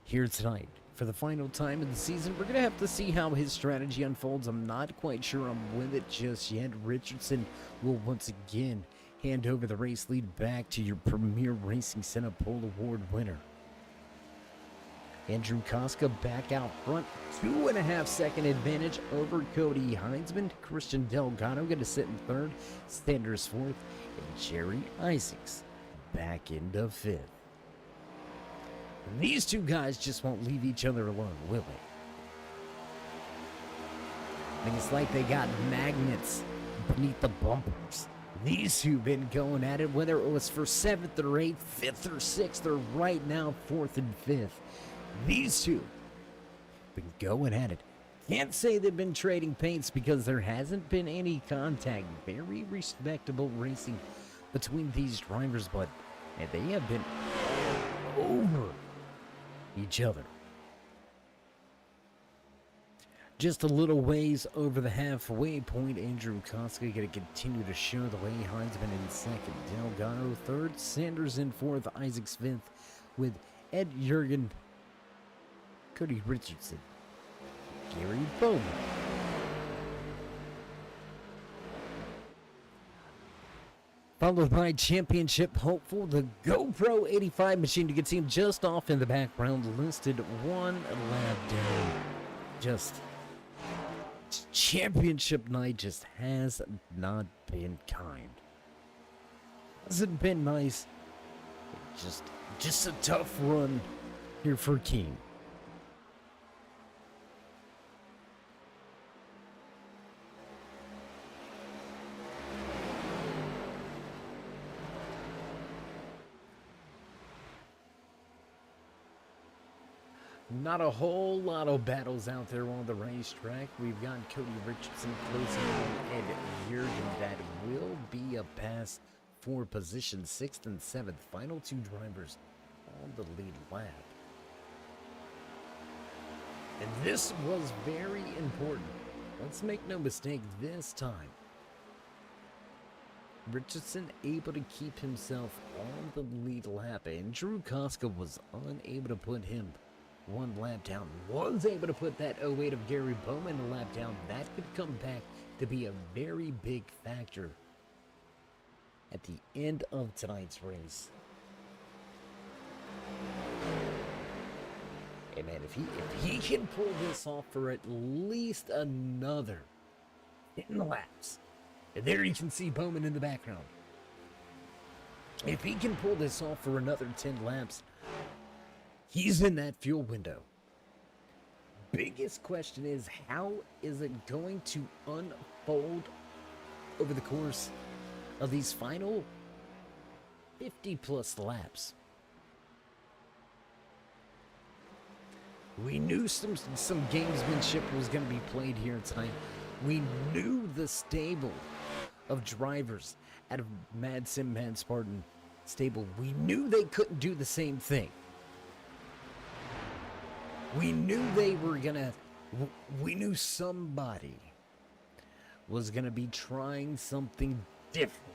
here tonight for the final time of the season? We're going to have to see how his strategy unfolds. I'm not quite sure I'm with it just yet. Richardson will once again hand over the race lead back to your Premier Racing Center Pole Award winner. Andrew Koska back out front. 2.5 second advantage over Cody Heinzman. Christian Delgado going to sit in third. Sanders fourth. And Jerry Isaacs back into fifth. These two guys just won't leave each other alone, will they? I mean, it's like they got magnets beneath the bumpers. These two been going at it, whether it was for 7th or 8th, 5th or 6th, or right now 4th and 5th. These two been going at it. Can't say they've been trading paints because there hasn't been any contact. Very respectable racing between these drivers, but man, they have been over each other. Just a little ways over the halfway point. Andrew Koska going to continue to show the way. Heinzman in second, Delgado third, Sanders in fourth, Isaacs fifth, with Ed Jurgen, Cody Richardson, Gary Bowman Followed by championship hopeful, the GoPro 85 machine. You can see him just off in the background, listed one lap down. Just championship night just has not been kind. Hasn't been nice. Just a tough run here for King. Not a whole lot of battles out there on the racetrack. We've got Cody Richardson closing in and Jurgen. That will be a pass for position 6th and 7th. Final two drivers on the lead lap. And this was very important. Let's make no mistake this time. Richardson able to keep himself on the lead lap, and Drew Koska was unable to put him one lap down. Was able to put that 08 of Gary Bowman a lap down. That could come back to be a very big factor at the end of tonight's race. Hey man, if he can pull this off for at least another 10 laps, and there you can see Bowman in the background. If he can pull this off for another 10 laps, he's in that fuel window. Biggest question is, how is it going to unfold over the course of these final 50 plus laps? We knew some gamesmanship was going to be played here tonight. We knew the stable of drivers out of Mad Sim Mad Spartan stable. We knew they couldn't do the same thing. We knew we knew somebody was gonna be trying something different.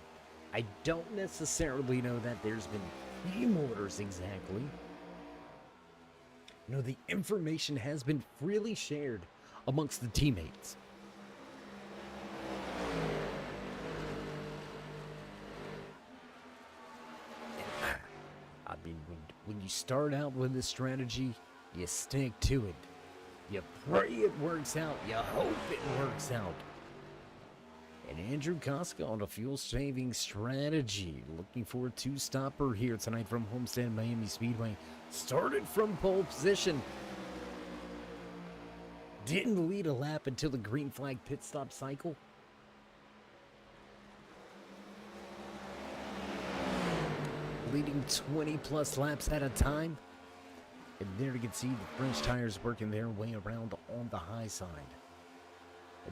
I don't necessarily know that there's been team orders exactly. No, the information has been freely shared amongst the teammates. I mean, when you start out with this strategy, you stick to it. You pray it works out. You hope it works out. And Andrew Koska on a fuel-saving strategy. Looking for a two-stopper here tonight from Homestead-Miami Speedway. Started from pole position. Didn't lead a lap until the green flag pit stop cycle. Leading 20-plus laps at a time. And there you can see the French tires working their way around on the high side.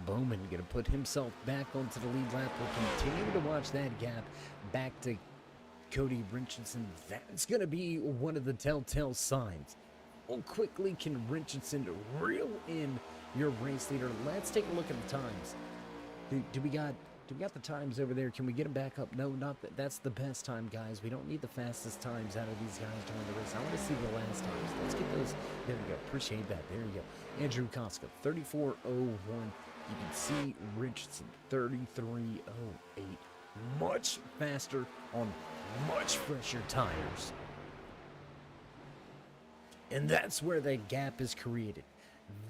Bowman going to put himself back onto the lead lap. We'll continue to watch that gap back to Cody Richardson. That's going to be one of the telltale signs. How quickly can Richardson reel in your race leader? Let's take a look at the times. Do we got the times over there? Can we get them back up? No, not that. That's the best time, guys. We don't need the fastest times out of these guys during the race. I want to see the last times. Let's get those. There we go. Appreciate that. There you go. Andrew Koska, 34:01. You can see Richardson, 33:08. Much faster on much fresher tires. And that's where that gap is created.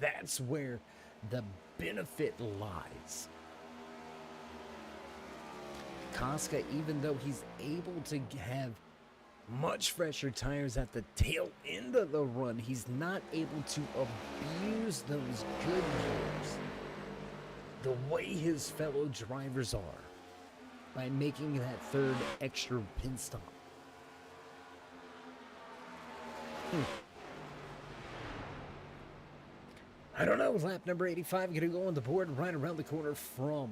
That's where the benefit lies. Koska, even though he's able to have much fresher tires at the tail end of the run, he's not able to abuse those good years the way his fellow drivers are by making that third extra pit stop. I don't know. Lap number 85 going to go on the board right around the corner from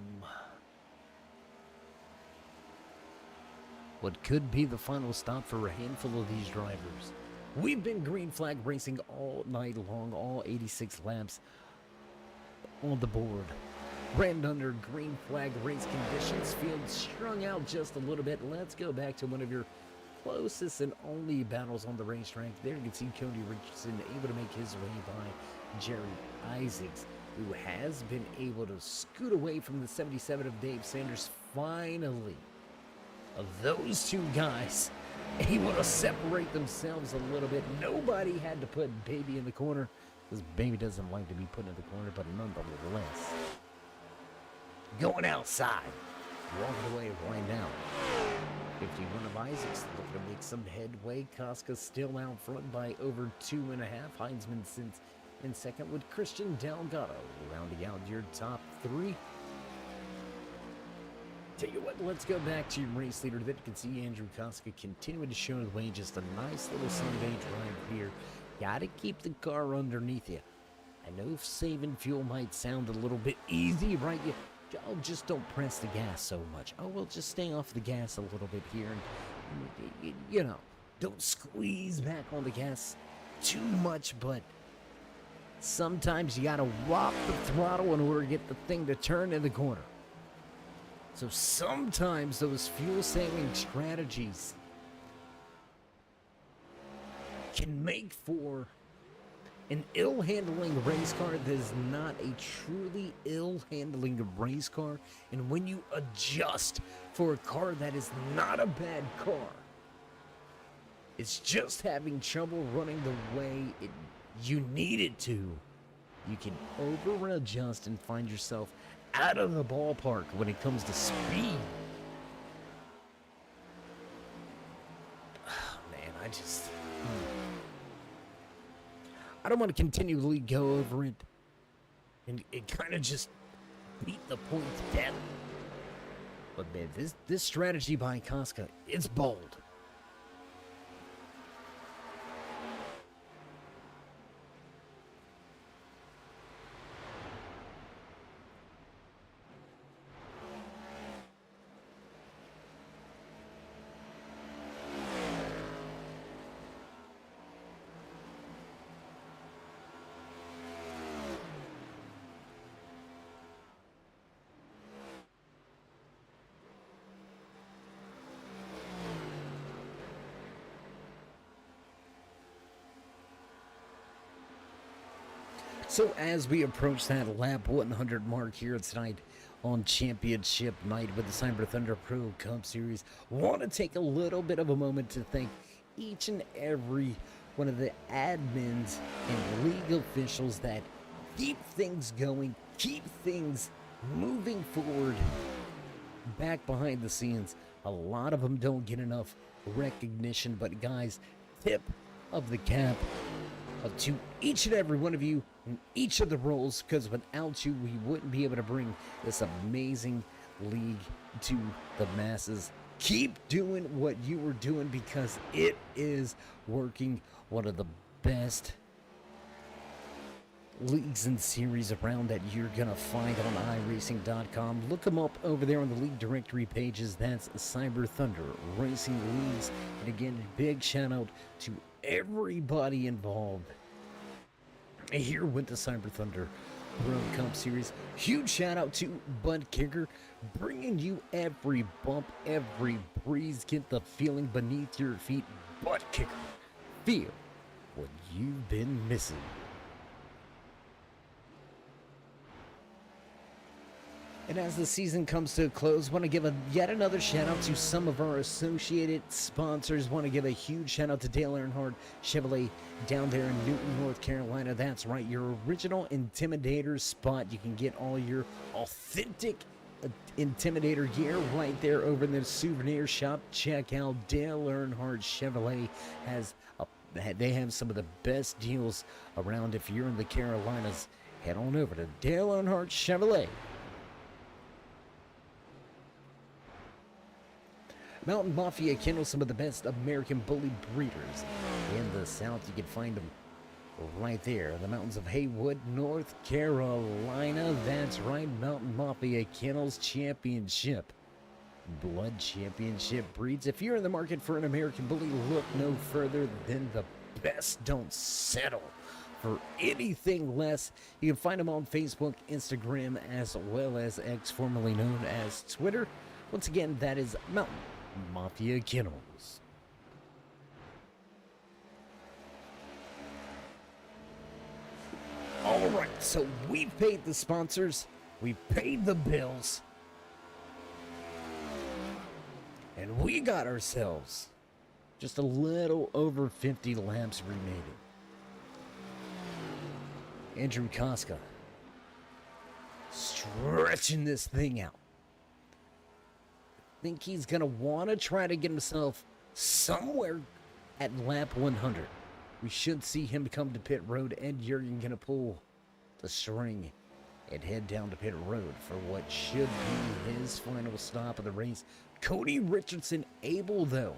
what could be the final stop for a handful of these drivers. We've been green flag racing all night long, all 86 laps on the board. Ran under green flag race conditions, field strung out just a little bit. Let's go back to one of your closest and only battles on the racetrack. There you can see Cody Richardson able to make his way by Jerry Isaacs, who has been able to scoot away from the 77 of Dave Sanders finally of those two guys able to separate themselves a little bit. Nobody had to put Baby in the corner, because Baby doesn't like to be put in the corner, but nonetheless, going outside, walking away right now. 51 of Isaacs looking to make some headway. Casca still out front by over 2.5. Heinzman since in second with Christian Delgado rounding out your top three. Tell you what, let's go back to your race leader. That you can see Andrew Casca continuing to show the way. Just a nice little Sunday drive here. Gotta keep the car underneath you. I know saving fuel might sound a little bit easy, right? Oh, just don't press the gas so much. Oh, well, just stay off the gas a little bit here. And, you know, don't squeeze back on the gas too much, but sometimes you gotta whop the throttle in order to get the thing to turn in the corner. So sometimes those fuel-saving strategies can make for an ill-handling race car that is not a truly ill-handling race car. And when you adjust for a car that is not a bad car, it's just having trouble running the way you need it to, you can over-adjust and find yourself out of the ballpark when it comes to speed. Oh, man, I don't want to continually go over it and kind of just beat the points down. But man, this strategy by Casca, it's bold. So as we approach that lap 100 mark here tonight on Championship Night with the Cyber Thunder Pro Cup Series, want to take a little bit of a moment to thank each and every one of the admins and league officials that keep things going, keep things moving forward back behind the scenes. A lot of them don't get enough recognition, but guys, tip of the cap to each and every one of you in each of the roles, because without you we wouldn't be able to bring this amazing league to the masses. Keep doing what you were doing because it is working. One of the best leagues and series around that you're gonna find on iRacing.com. Look them up over there on the league directory pages. That's Cyber Thunder Racing Leagues. And again, big shout out to everybody involved here with the Cyber Thunder Pro Cup Series. Huge shout out to Bud Kicker, bringing you every bump, every breeze. Get the feeling beneath your feet. Bud Kicker, feel what you've been missing. And as the season comes to a close, want to give yet another shout out to some of our associated sponsors. Want to give a huge shout out to Dale Earnhardt Chevrolet down there in Newton, North Carolina. That's right, your original Intimidator spot. You can get all your authentic Intimidator gear right there over in the souvenir shop. Check out Dale Earnhardt Chevrolet. They have some of the best deals around. If you're in the Carolinas, head on over to Dale Earnhardt Chevrolet. Mountain Mafia Kennel, some of the best American bully breeders in the South. You can find them right there in the mountains of Haywood, North Carolina. That's right, Mountain Mafia Kennels Championship, Blood Championship breeds. If you're in the market for an American bully, look no further than the best. Don't settle for anything less. You can find them on Facebook, Instagram, as well as X, formerly known as Twitter. Once again, that is Mountain Mafia Kennels. All right, so we've paid the sponsors, we've paid the bills, and we got ourselves just a little over 50 laps remaining. Andrew Koska stretching this thing out. I think he's going to want to try to get himself somewhere at lap 100. We should see him come to pit road, and Jurgen going to pull the string and head down to pit road for what should be his final stop of the race. Cody Richardson able, though.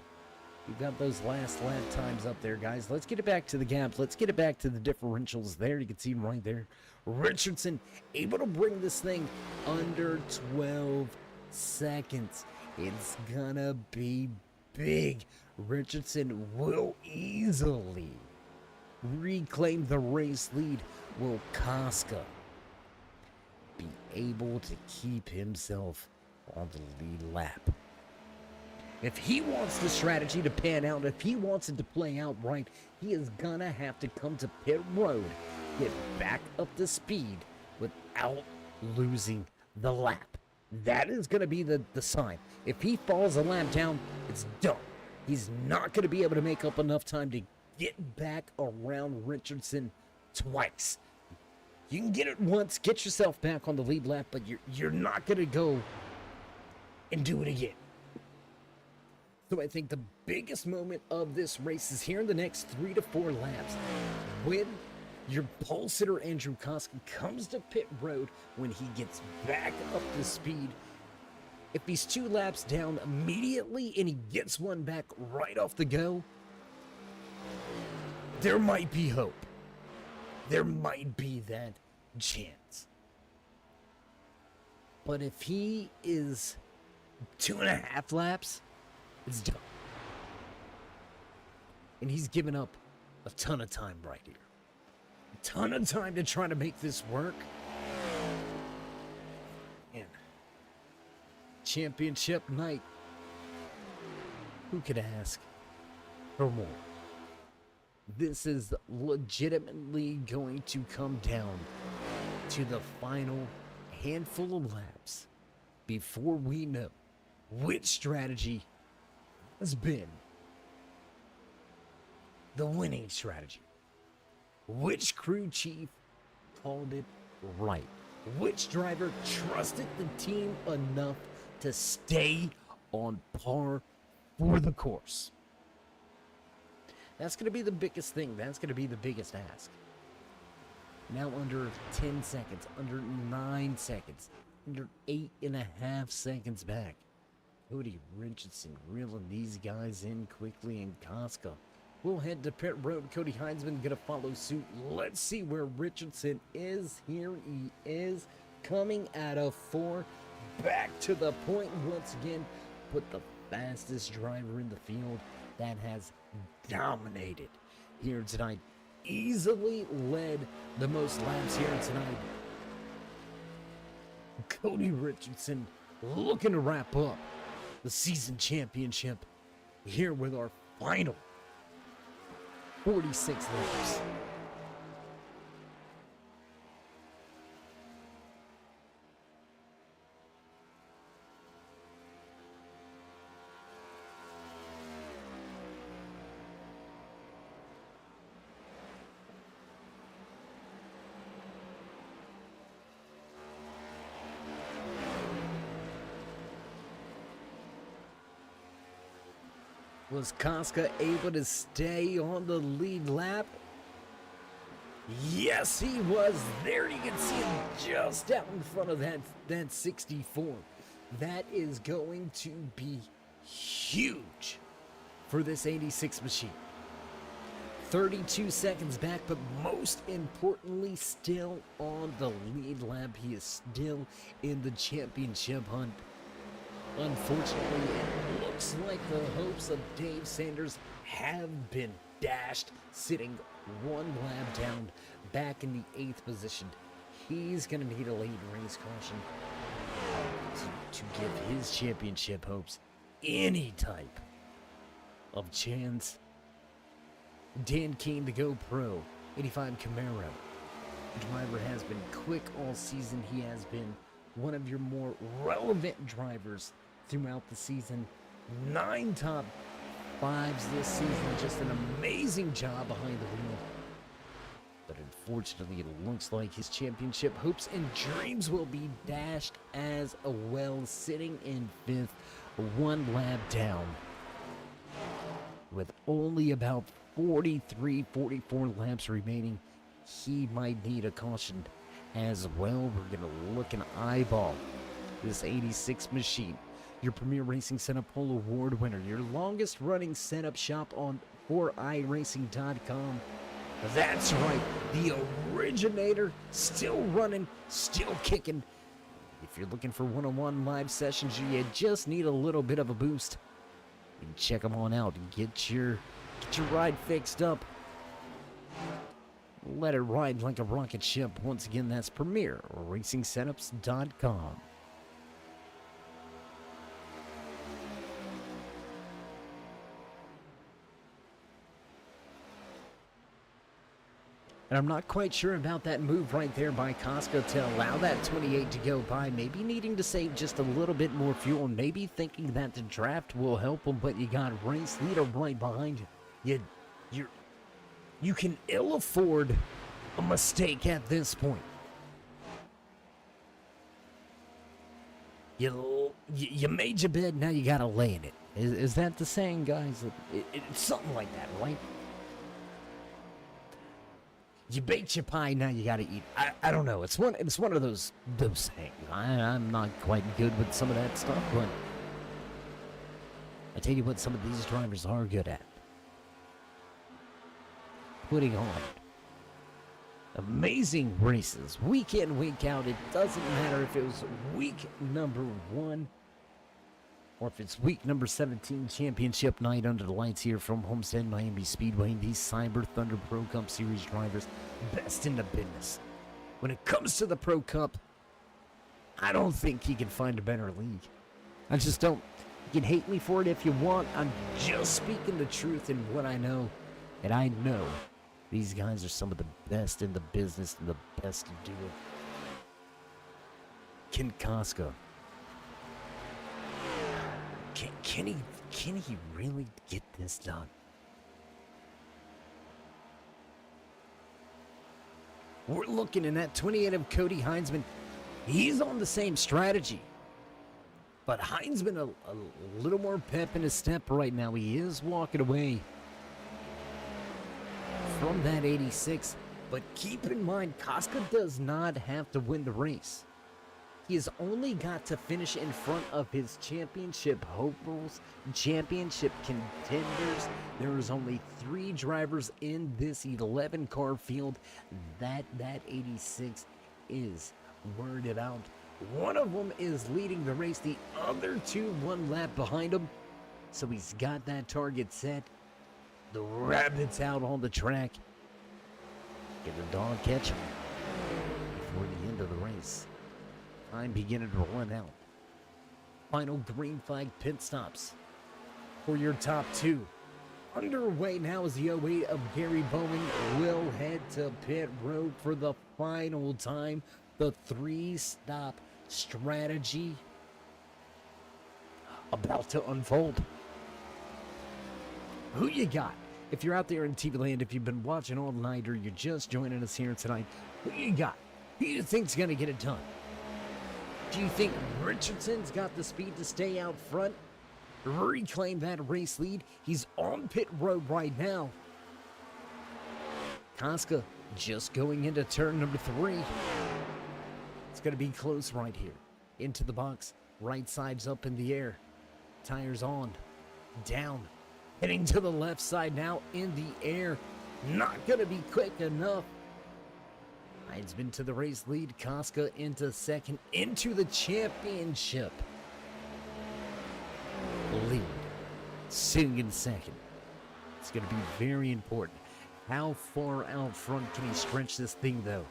We've got those last lap times up there, guys. Let's get it back to the gaps. Let's get it back to the differentials there. You can see him right there. Richardson able to bring this thing under 12 seconds. It's gonna be big. Richardson will easily reclaim the race lead. Will Koska be able to keep himself on the lead lap? If he wants the strategy to pan out, if he wants it to play out right, he is gonna have to come to pit road, get back up to speed without losing the lap. That is gonna be the sign. If he falls a lap down, it's done. He's not gonna be able to make up enough time to get back around Richardson twice. You can get it once, get yourself back on the lead lap, but you're not gonna go and do it again. So I think the biggest moment of this race is here in the next 3 to 4 laps, when your pole sitter Andrew Koska comes to pit road, when he gets back up to speed. If he's 2 laps down immediately and he gets one back right off the go, there might be hope. There might be that chance. But if he is 2.5 laps, it's done. And he's given up a ton of time right here. A ton of time to try to make this work. And championship night. Who could ask for more? This is legitimately going to come down to the final handful of laps before we know which strategy has been the winning strategy. Which crew chief called it right? Which driver trusted the team enough to stay on par for the course? That's going to be the biggest thing. That's going to be the biggest ask. Now under 10 seconds, under 9 seconds, under 8.5 seconds back. Cody Richardson reeling these guys in quickly, and Koska will head to pit road. Cody Heinzman gonna follow suit. Let's see where Richardson is. Here he is, coming out of 4, back to the point once again. Put the fastest driver in the field that has dominated here tonight. Easily led the most laps here tonight. Cody Richardson looking to wrap up the season championship here with our final 46 laps. Was Koska able to stay on the lead lap? Yes, he was. There you can see him just out in front of that 64. That is going to be huge for this 86 machine. 32 seconds back, but most importantly, still on the lead lap. He is still in the championship hunt. Unfortunately, it looks like the hopes of Dave Sanders have been dashed, sitting 1 lap down, back in the 8th position. He's going to need a late race caution to give his championship hopes any type of chance. Dan Keane, the GoPro 85 Camaro. The driver has been quick all season. He has been one of your more relevant drivers throughout the season. 9 top 5s this season. Just an amazing job behind the wheel. But unfortunately, it looks like his championship hopes and dreams will be dashed as well, sitting in 5th, 1 lap down. With only about 43, 44 laps remaining, he might need a caution as well. We're going to look and eyeball this 86 machine. Your Premier Racing Setup Pole Award winner, your longest running setup shop on 4iRacing.com. That's right, the originator, still running, still kicking. If you're looking for one-on-one live sessions, you just need a little bit of a boost. And check them on out and get your ride fixed up. Let it ride like a rocket ship. Once again, that's PremierRacingSetups.com. And I'm not quite sure about that move right there by Costco to allow that 28 to go by. Maybe needing to save just a little bit more fuel. Maybe thinking that the draft will help him, but you got race leader right behind you. You can ill afford a mistake at this point. You made your bed, now you gotta lay in it. Is that the saying, guys? It's something like that, right? You baked your pie, now you gotta eat. I don't know. It's one of those sayings. I'm not quite good with some of that stuff, but I tell you what, some of these drivers are good at. Putting on amazing races, week in, week out. It doesn't matter if it was week number 1 or if it's week number 17, championship night under the lights here from Homestead-Miami Speedway. These Cyber Thunder Pro Cup Series drivers, best in the business. When it comes to the Pro Cup, I don't think you can find a better league. I just don't. You can hate me for it if you want. I'm just speaking the truth in what I know. And I know these guys are some of the best in the business and the best to do it. Ken Costco. Can he really get this done? We're looking in that 28 of Cody Heinzman. He's on the same strategy. But Heinzman a little more pep in his step right now. He is walking away from that 86. But keep in mind, Costco does not have to win the race. He has only got to finish in front of his championship hopefuls, championship contenders. There is only 3 drivers in this 11-car field that 86 is worried about. One of them is leading the race, the other 2 1 lap behind him. So he's got that target set. The rabbit's out on the track. Get the dog catch him before the end of the race. Time beginning to run out. Final green flag pit stops for your top 2. Underway now is the 08 of Gary Bowman will head to pit road for the final time. The 3-stop strategy about to unfold. Who you got? If you're out there in TV land, if you've been watching all night or you're just joining us here tonight, who you got? Who do you think's gonna get it done? Do you think Richardson's got the speed to stay out front, reclaim that race lead? He's on pit road right now. Costco just going into turn number 3. It's going to be close right here. Into the box, right side's up in the air. Tires on, down, heading to the left side now in the air. Not going to be quick enough. Heinzman to the race lead, Costco into second, into the championship lead, sitting in second. It's going to be very important. How far out front can he stretch this thing, though?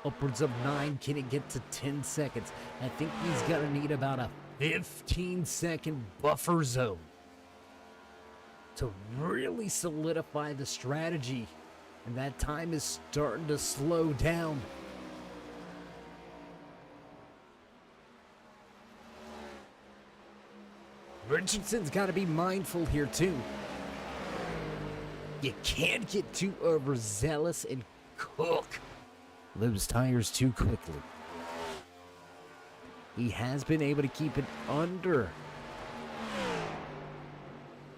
Upwards of 9, can it get to 10 seconds? I think he's going to need about a 15-second buffer zone to really solidify the strategy. And that time is starting to slow down. Richardson's got to be mindful here too. You can't get too overzealous and cook those tires too quickly. He has been able to keep it under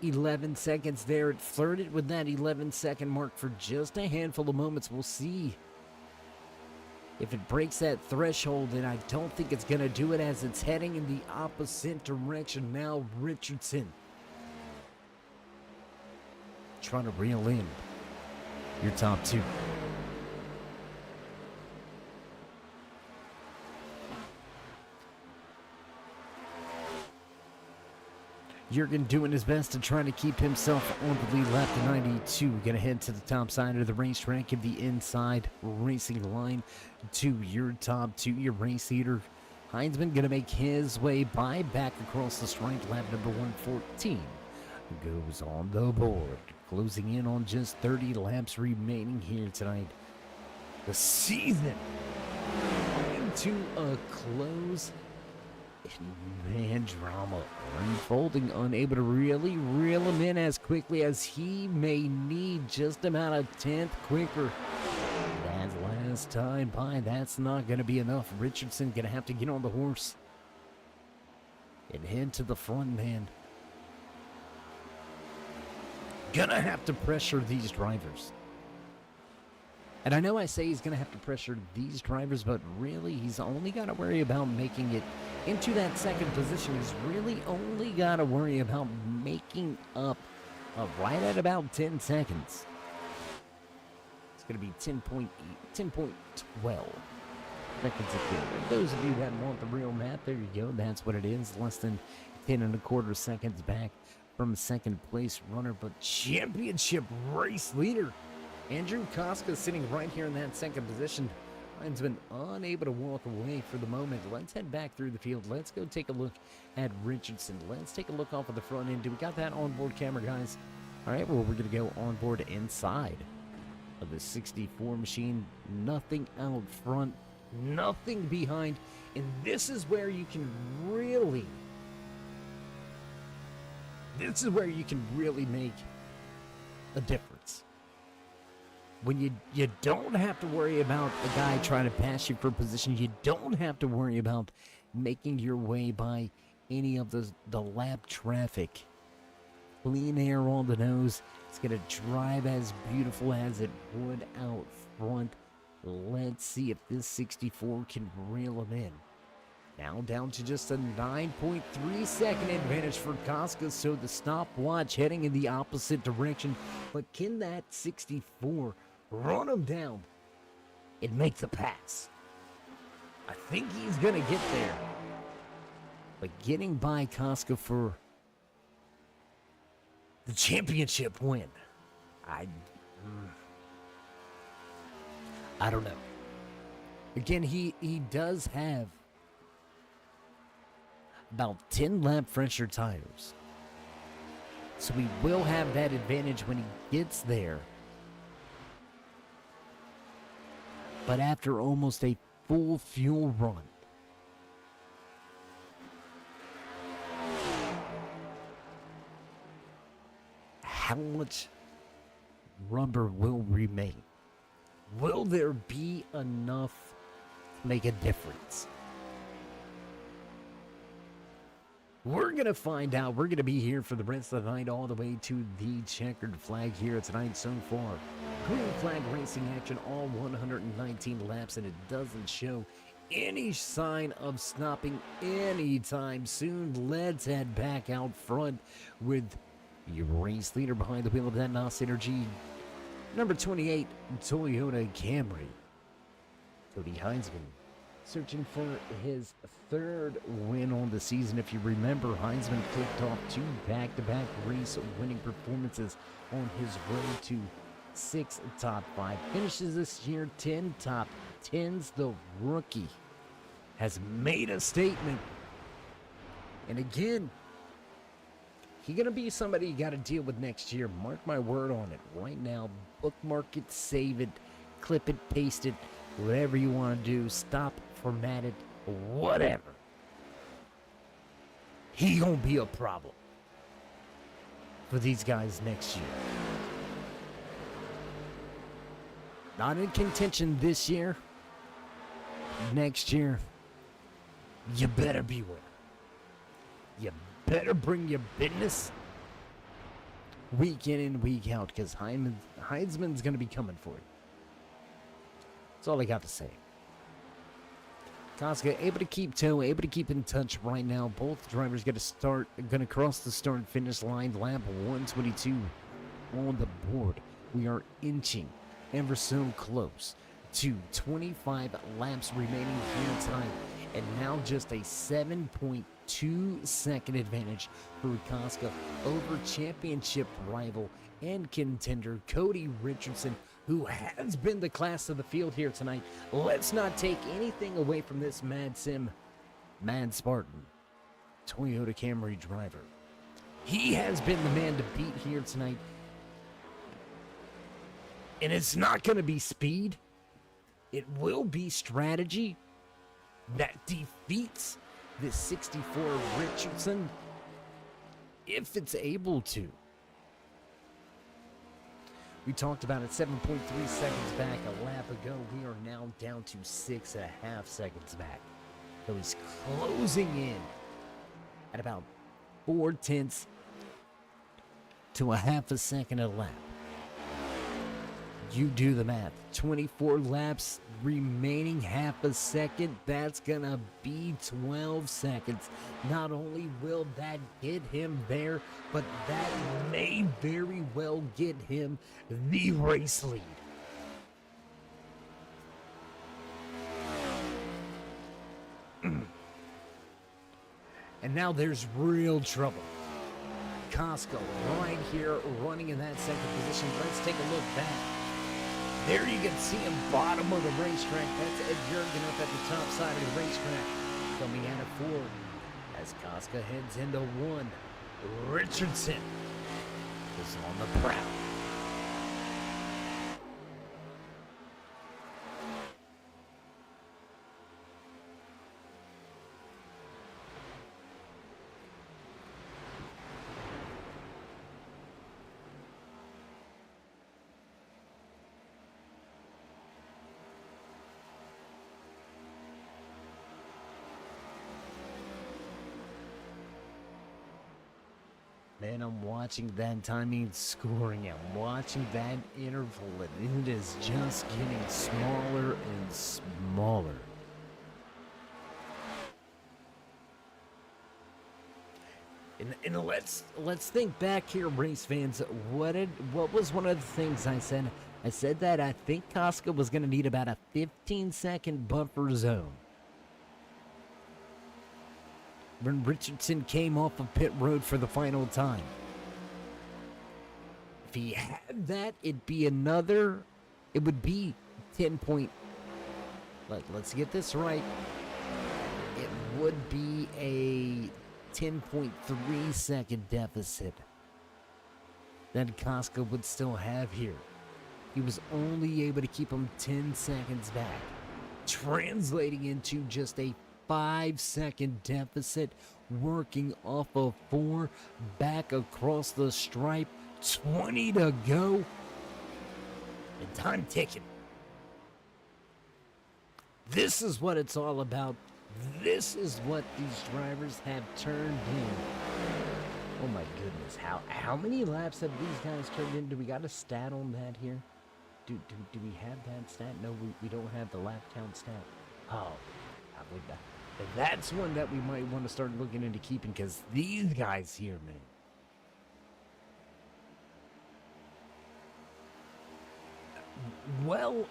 11 seconds there. It flirted with that 11-second mark for just a handful of moments. We'll see if it breaks that threshold, and I don't think it's going to do it as it's heading in the opposite direction. Now Richardson trying to reel in your top two. Jurgen doing his best to try to keep himself on the lead lap to 92. Gonna head to the top side of the racetrack, give the inside racing line to your top two, your race leader. Heinzman gonna make his way by back across the stripe. Lap number 114 goes on the board. Closing in on just 30 laps remaining here tonight. The season coming to a close. Man, drama unfolding, unable to really reel him in as quickly as he may need, just about a tenth quicker. That last time by, that's not going to be enough. Richardson going to have to get on the horse and head to the front, man. Gonna have to pressure these drivers. And I know I say he's going to have to pressure these drivers, but really he's only got to worry about making it into that second position. He's really only got to worry about making up right at about 10 seconds. It's going to be 10.8, 10.12 seconds of good. For those of you that want the real map, there you go. That's what it is. Less than 10.25 seconds back from second place runner, but championship race leader Andrew Koska sitting right here in that second position. Ryan's been unable to walk away for the moment. Let's head back through the field. Let's go take a look at Richardson. Let's take a look off of the front end. Do we got that onboard camera, guys? All right, well, we're going to go onboard inside of the 64 machine. Nothing out front, nothing behind. And this is where you can really, make a difference. When you don't have to worry about the guy trying to pass you for position. You don't have to worry about making your way by any of the lap traffic. Clean air on the nose. It's going to drive as beautiful as it would out front. Let's see if this 64 can reel him in. Now down to just a 9.3 second advantage for Koska, so the stopwatch heading in the opposite direction. But can that 64 run him down and make the pass? I think he's going to get there. But getting by Koska for the championship win, I don't know. Again, he does have about 10 lap fresher tires, so he will have that advantage when he gets there. But after almost a full fuel run, how much rubber will remain? Will there be enough to make a difference? We're going to find out. We're going to be here for the rest of the night, all the way to the checkered flag here tonight so far. Green flag racing action, all 119 laps, and it doesn't show any sign of stopping anytime soon. Let's head back out front with your race leader behind the wheel of that NOS Energy, number 28, Toyota Camry. Cody Heinzman searching for his third win on the season. If you remember, Heinzman clicked off 2 back-to-back race-winning performances on his road to 6 top 5 finishes this year, 10 top 10s. The rookie has made a statement. And again, he's going to be somebody you got to deal with next year. Mark my word on it. Right now, bookmark it, save it, clip it, paste it, whatever you want to do. Stop, format it, whatever. He gonna be a problem. for these guys next year. Not in contention this year. Next year, you better beware. You better bring your business week in and week out, because Heisman's going to be coming for you. That's all I got to say. Koska able to keep able to keep in touch right now. Both drivers going to cross the start and finish line. Lap 122 on the board. We are inching ever so close to 25 laps remaining here tonight, and now just a 7.2 second advantage for Koska over championship rival and contender Cody Richardson, who has been the class of the field here tonight. Let's not take anything away from this Mad Spartan Toyota Camry driver. He has been the man to beat here tonight. And it's not going to be speed. It will be strategy that defeats this 64 Richardson, if it's able to. We talked about it 7.3 seconds back a lap ago. We are now down to 6.5 seconds back. So he's closing in at about 0.4 to a half a second a lap. You do the math. 24 laps remaining, half a second. That's gonna be 12 seconds. Not only will that get him there, but that may very well get him the race lead. And now there's real trouble. Koska right here running in that second position. Let's take a look back. There you can see him bottom of the racetrack. That's Ed Jurgen up at the top side of the racetrack. Coming out of 4 as Koska heads into 1. Richardson is on the prowl. Man, I'm watching that timing and scoring. I'm watching that interval, and it is just getting smaller and smaller. And let's think back here, race fans. What was one of the things I said? I said that I think Koska was going to need about a 15-second buffer zone when Richardson came off of pit road for the final time. If he had that, it would be 10 point. Let's get this right. It would be a 10.3 second deficit that Koska would still have here. He was only able to keep him 10 seconds back, translating into just a 5-second deficit, working off of 4, back across the stripe, 20 to go, and time ticking. This is what it's all about. This is what these drivers have turned in. Oh my goodness, how many laps have these guys turned in? Do we got a stat on that here? Do we have that stat? No, we don't have the lap count stat. Oh, probably not. That's one that we might want to start looking into keeping, because these guys here, man. Well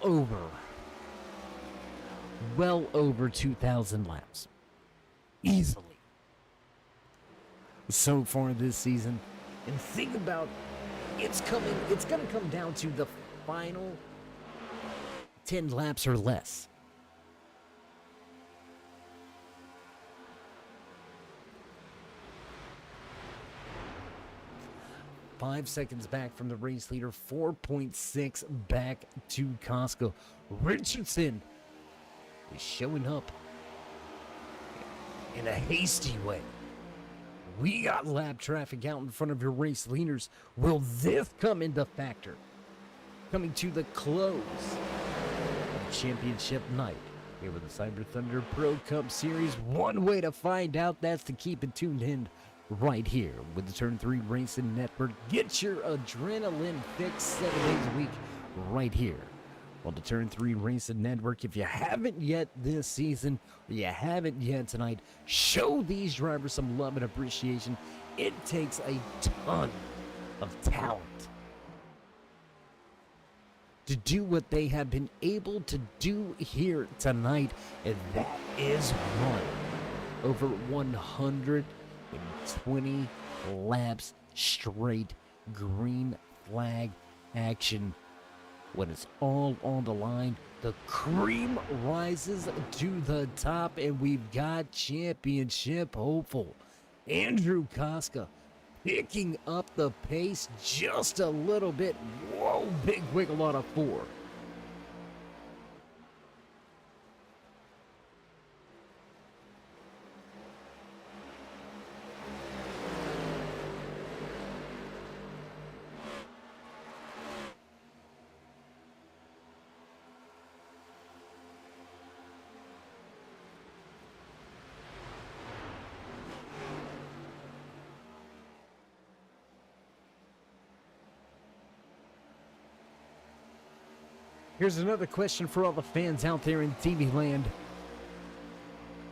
over 2,000 laps. Easily. So far this season. And think about, it's going to come down to the final 10 laps or less. Five seconds back from the race leader, 4.6 back to Koska. Richardson is showing up in a hasty way. We got lap traffic out in front of your race leaders. Will this come into factor? Coming to the close of championship night here with the Cyber Thunder Pro Cup Series. One way to find out, that's to keep it tuned in right here with the Turn 3 Racing Network. Get your adrenaline fix 7 days a week right here on the Turn 3 Racing Network. If you haven't yet this season, or you haven't yet tonight, show these drivers some love and appreciation. It takes a ton of talent to do what they have been able to do here tonight, and that is run over 120 laps straight green flag action. When it's all on the line, the cream rises to the top, and we've got championship hopeful Andrew Koska picking up the pace just a little bit. Whoa, big wiggle on a 4. Here's another question for all the fans out there in TV land.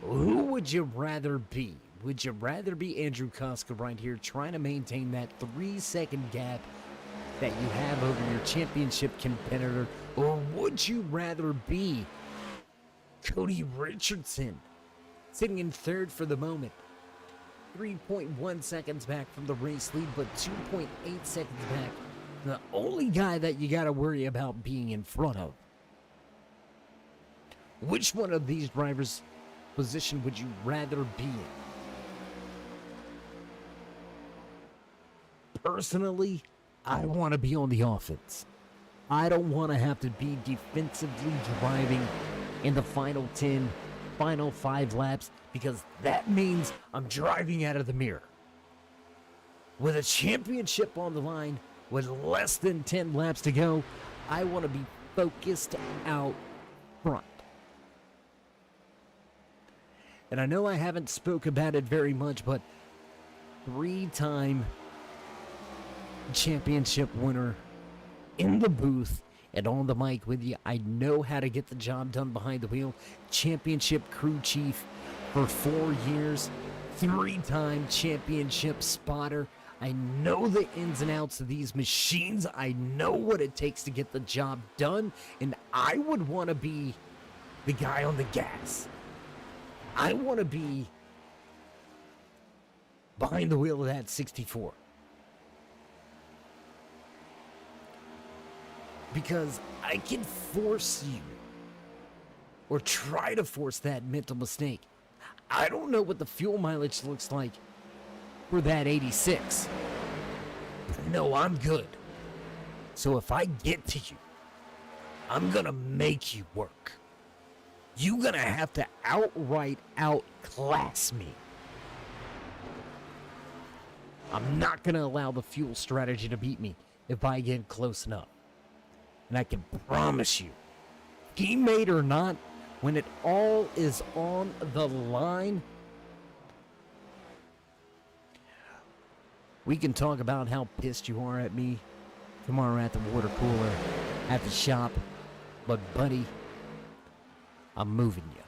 Who would you rather be? Would you rather be Andrew Koska right here trying to maintain that 3-second gap that you have over your championship competitor? Or would you rather be Cody Richardson sitting in third for the moment? 3.1 seconds back from the race lead, but 2.8 seconds back. The only guy that you got to worry about being in front of. Which one of these drivers' position would you rather be in? Personally, I want to be on the offense. I don't want to have to be defensively driving in the final 10, final 5 laps, because that means I'm driving out of the mirror. With a championship on the line, with less than 10 laps to go, I want to be focused out front. And I know I haven't spoke about it very much, but 3-time championship winner in the booth and on the mic with you. I know how to get the job done behind the wheel. Championship crew chief for 4 years. 3-time championship spotter. I know the ins and outs of these machines. I know what it takes to get the job done. And I would want to be the guy on the gas. I want to be behind the wheel of that 64. Because I can force you, or try to force that mental mistake. I don't know what the fuel mileage looks like for that 86. But I know I'm good. So if I get to you, I'm gonna make you work. You're gonna have to outright outclass me. I'm not gonna allow the fuel strategy to beat me if I get close enough. And I can promise you, teammate or not, when it all is on the line, we can talk about how pissed you are at me tomorrow at the water cooler, at the shop. But buddy, I'm moving you.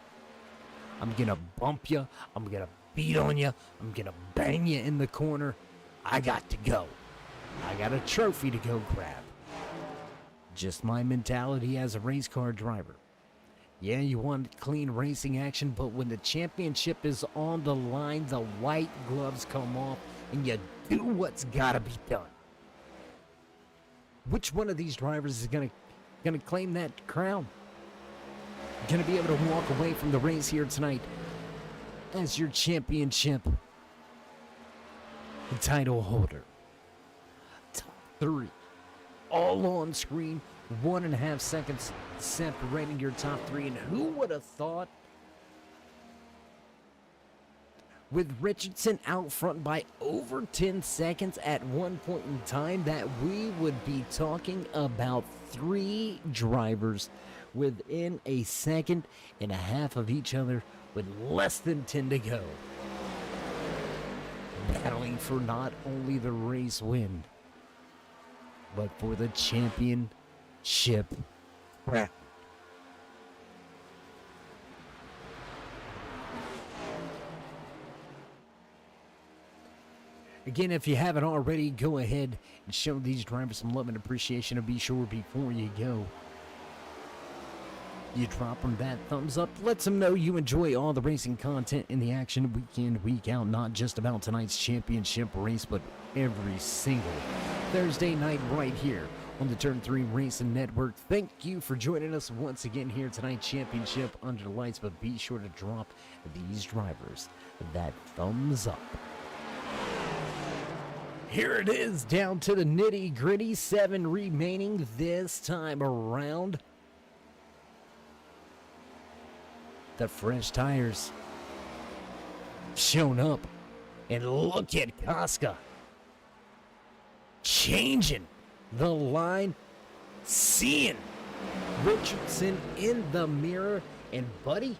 I'm gonna bump you. I'm gonna beat on you. I'm gonna bang you in the corner. I got to go. I got a trophy to go grab. Just my mentality as a race car driver. Yeah, you want clean racing action, but when the championship is on the line, the white gloves come off and you do what's gotta be done. Which one of these drivers is gonna claim that crown? Gonna be able to walk away from the race here tonight as your championship title holder. Top 3. All on screen, 1.5 seconds separating your top 3. And who would have thought with Richardson out front by over 10 seconds at one point in time, that we would be talking about 3 drivers within a second and a half of each other with less than 10 to go, battling for not only the race win, but for the championship crown. Again, if you haven't already, go ahead and show these drivers some love and appreciation, and be sure before you go, you drop them that thumbs up. Lets them know you enjoy all the racing content in the action week in, week out, not just about tonight's championship race, but every single Thursday night right here on the Turn 3 Racing Network. Thank you for joining us once again here tonight, championship under the lights, but be sure to drop these drivers that thumbs up. Here it is, down to the nitty-gritty, 7 remaining this time around. The fresh tires shown up, and look at Casca changing the line, seeing Richardson in the mirror, and buddy,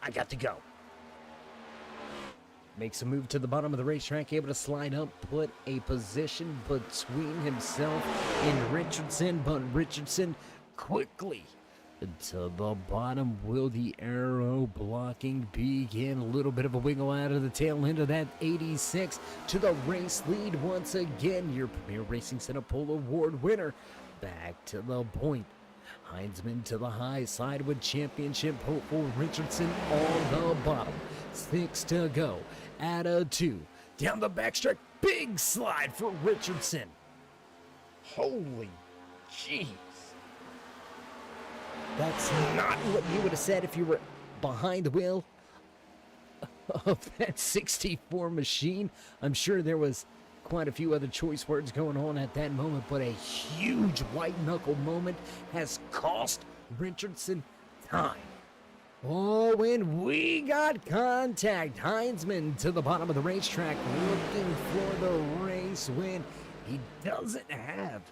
I got to go. Makes a move to the bottom of the racetrack, able to slide up, put a position between himself and Richardson, but Richardson quickly to the bottom. Will the arrow blocking begin? A little bit of a wiggle out of the tail end of that 86 to the race lead once again. Your Premier Racing Center Pole Award winner back to the point. Heinzman to the high side with championship hopeful Richardson on the bottom. 6 to go. Add a 2. Down the backstretch. Big slide for Richardson. Holy jeez. That's not what you would have said if you were behind the wheel of that 64 machine. I'm sure there was quite a few other choice words going on at that moment, but a huge white knuckle moment has cost Richardson time. Oh, and we got contact. Heinzman to the bottom of the racetrack looking for the race win. He doesn't have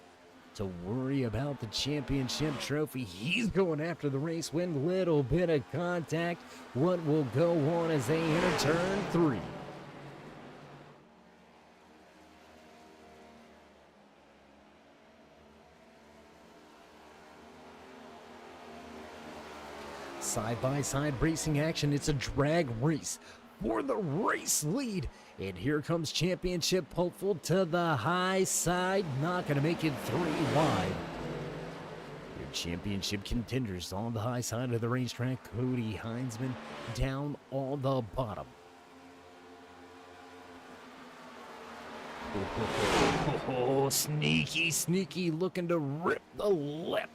to worry about the championship trophy. He's going after the race win. Little bit of contact. What will go on as they enter turn 3? Side-by-side racing action. It's a drag race for the race lead. And here comes championship hopeful to the high side. Not going to make it 3 wide. Your championship contenders on the high side of the racetrack. Cody Heinzman down on the bottom. Oh, sneaky, sneaky, looking to rip the lip.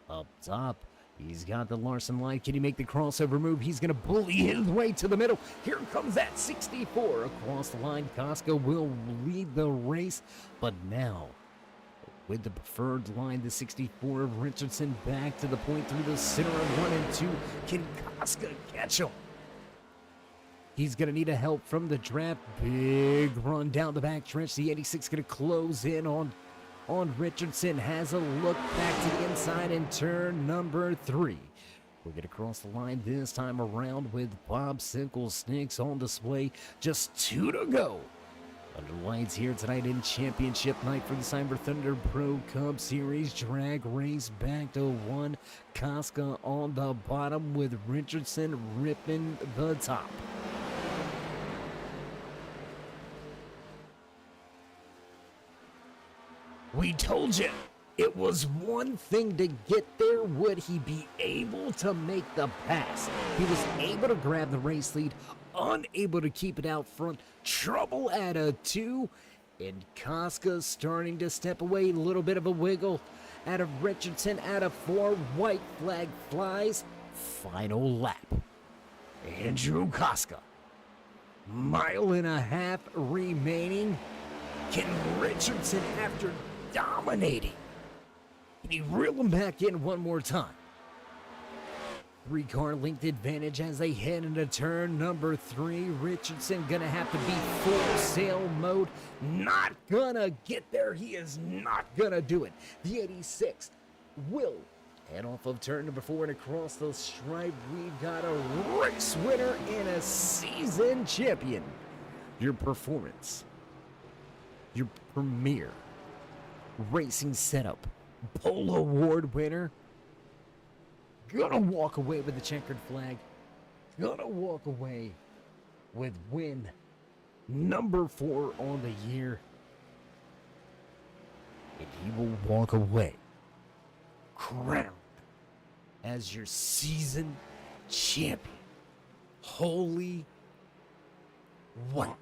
Up top, he's got the Larson line. Can he make the crossover move? He's going to bully his way to the middle. Here comes that 64 across the line. Casca will lead the race, but now with the preferred line, the 64 of Richardson back to the point through the center of 1 and 2. Can Casca catch him? He's going to need a help from the draft. Big run down the back stretch. The 86 going to close in on Richardson. Has a look back to the inside in turn number 3. We're going to cross the line this time around with Bob Sinkle Snicks on display. Just 2 to go. Under lights here tonight in championship night for the Cyber Thunder Pro Cup Series. Drag race back to 1. Casca on the bottom with Richardson ripping the top. We told you it was one thing to get there. Would he be able to make the pass? He was able to grab the race lead, unable to keep it out front. Trouble at a 2, and Casca starting to step away. A little bit of a wiggle out of Richardson at a 4. White flag flies. Final lap. Andrew Casca. 1.5 miles remaining. Can Richardson, after dominating, can he reel him back in one more time? 3-car length advantage as they head into turn number 3. Richardson gonna have to be full sail mode. Not gonna get there. He is not gonna do it. The 86 will head off of turn number 4 and across the stripe. We've got a race winner and a season champion. Your performance, your premier racing setup, pole award winner, gonna walk away with the checkered flag, gonna walk away with win number 4 on the year, and he will walk away crowned as your season champion. Holy wow.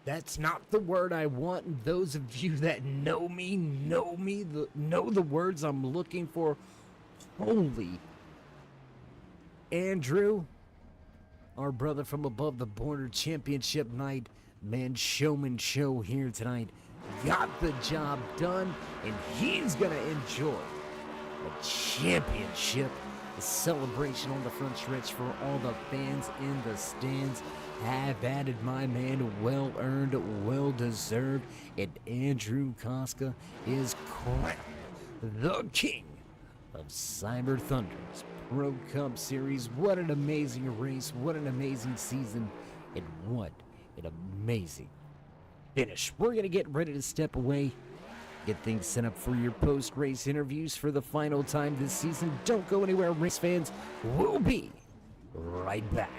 That's not the word I want, and those of you that know me, know the words I'm looking for. Holy Andrew, our brother from above the border, championship night, man, showman show here tonight, got the job done, and he's gonna enjoy a championship, a celebration on the front stretch for all the fans in the stands. Have added, my man, well earned, well deserved, and Andrew Koska is crowned the king of Cyber Thunder's Pro Cup Series. What an amazing race, what an amazing season, and what an amazing finish. We're going to get ready to step away, get things set up for your post-race interviews for the final time this season. Don't go anywhere, race fans. We'll be right back.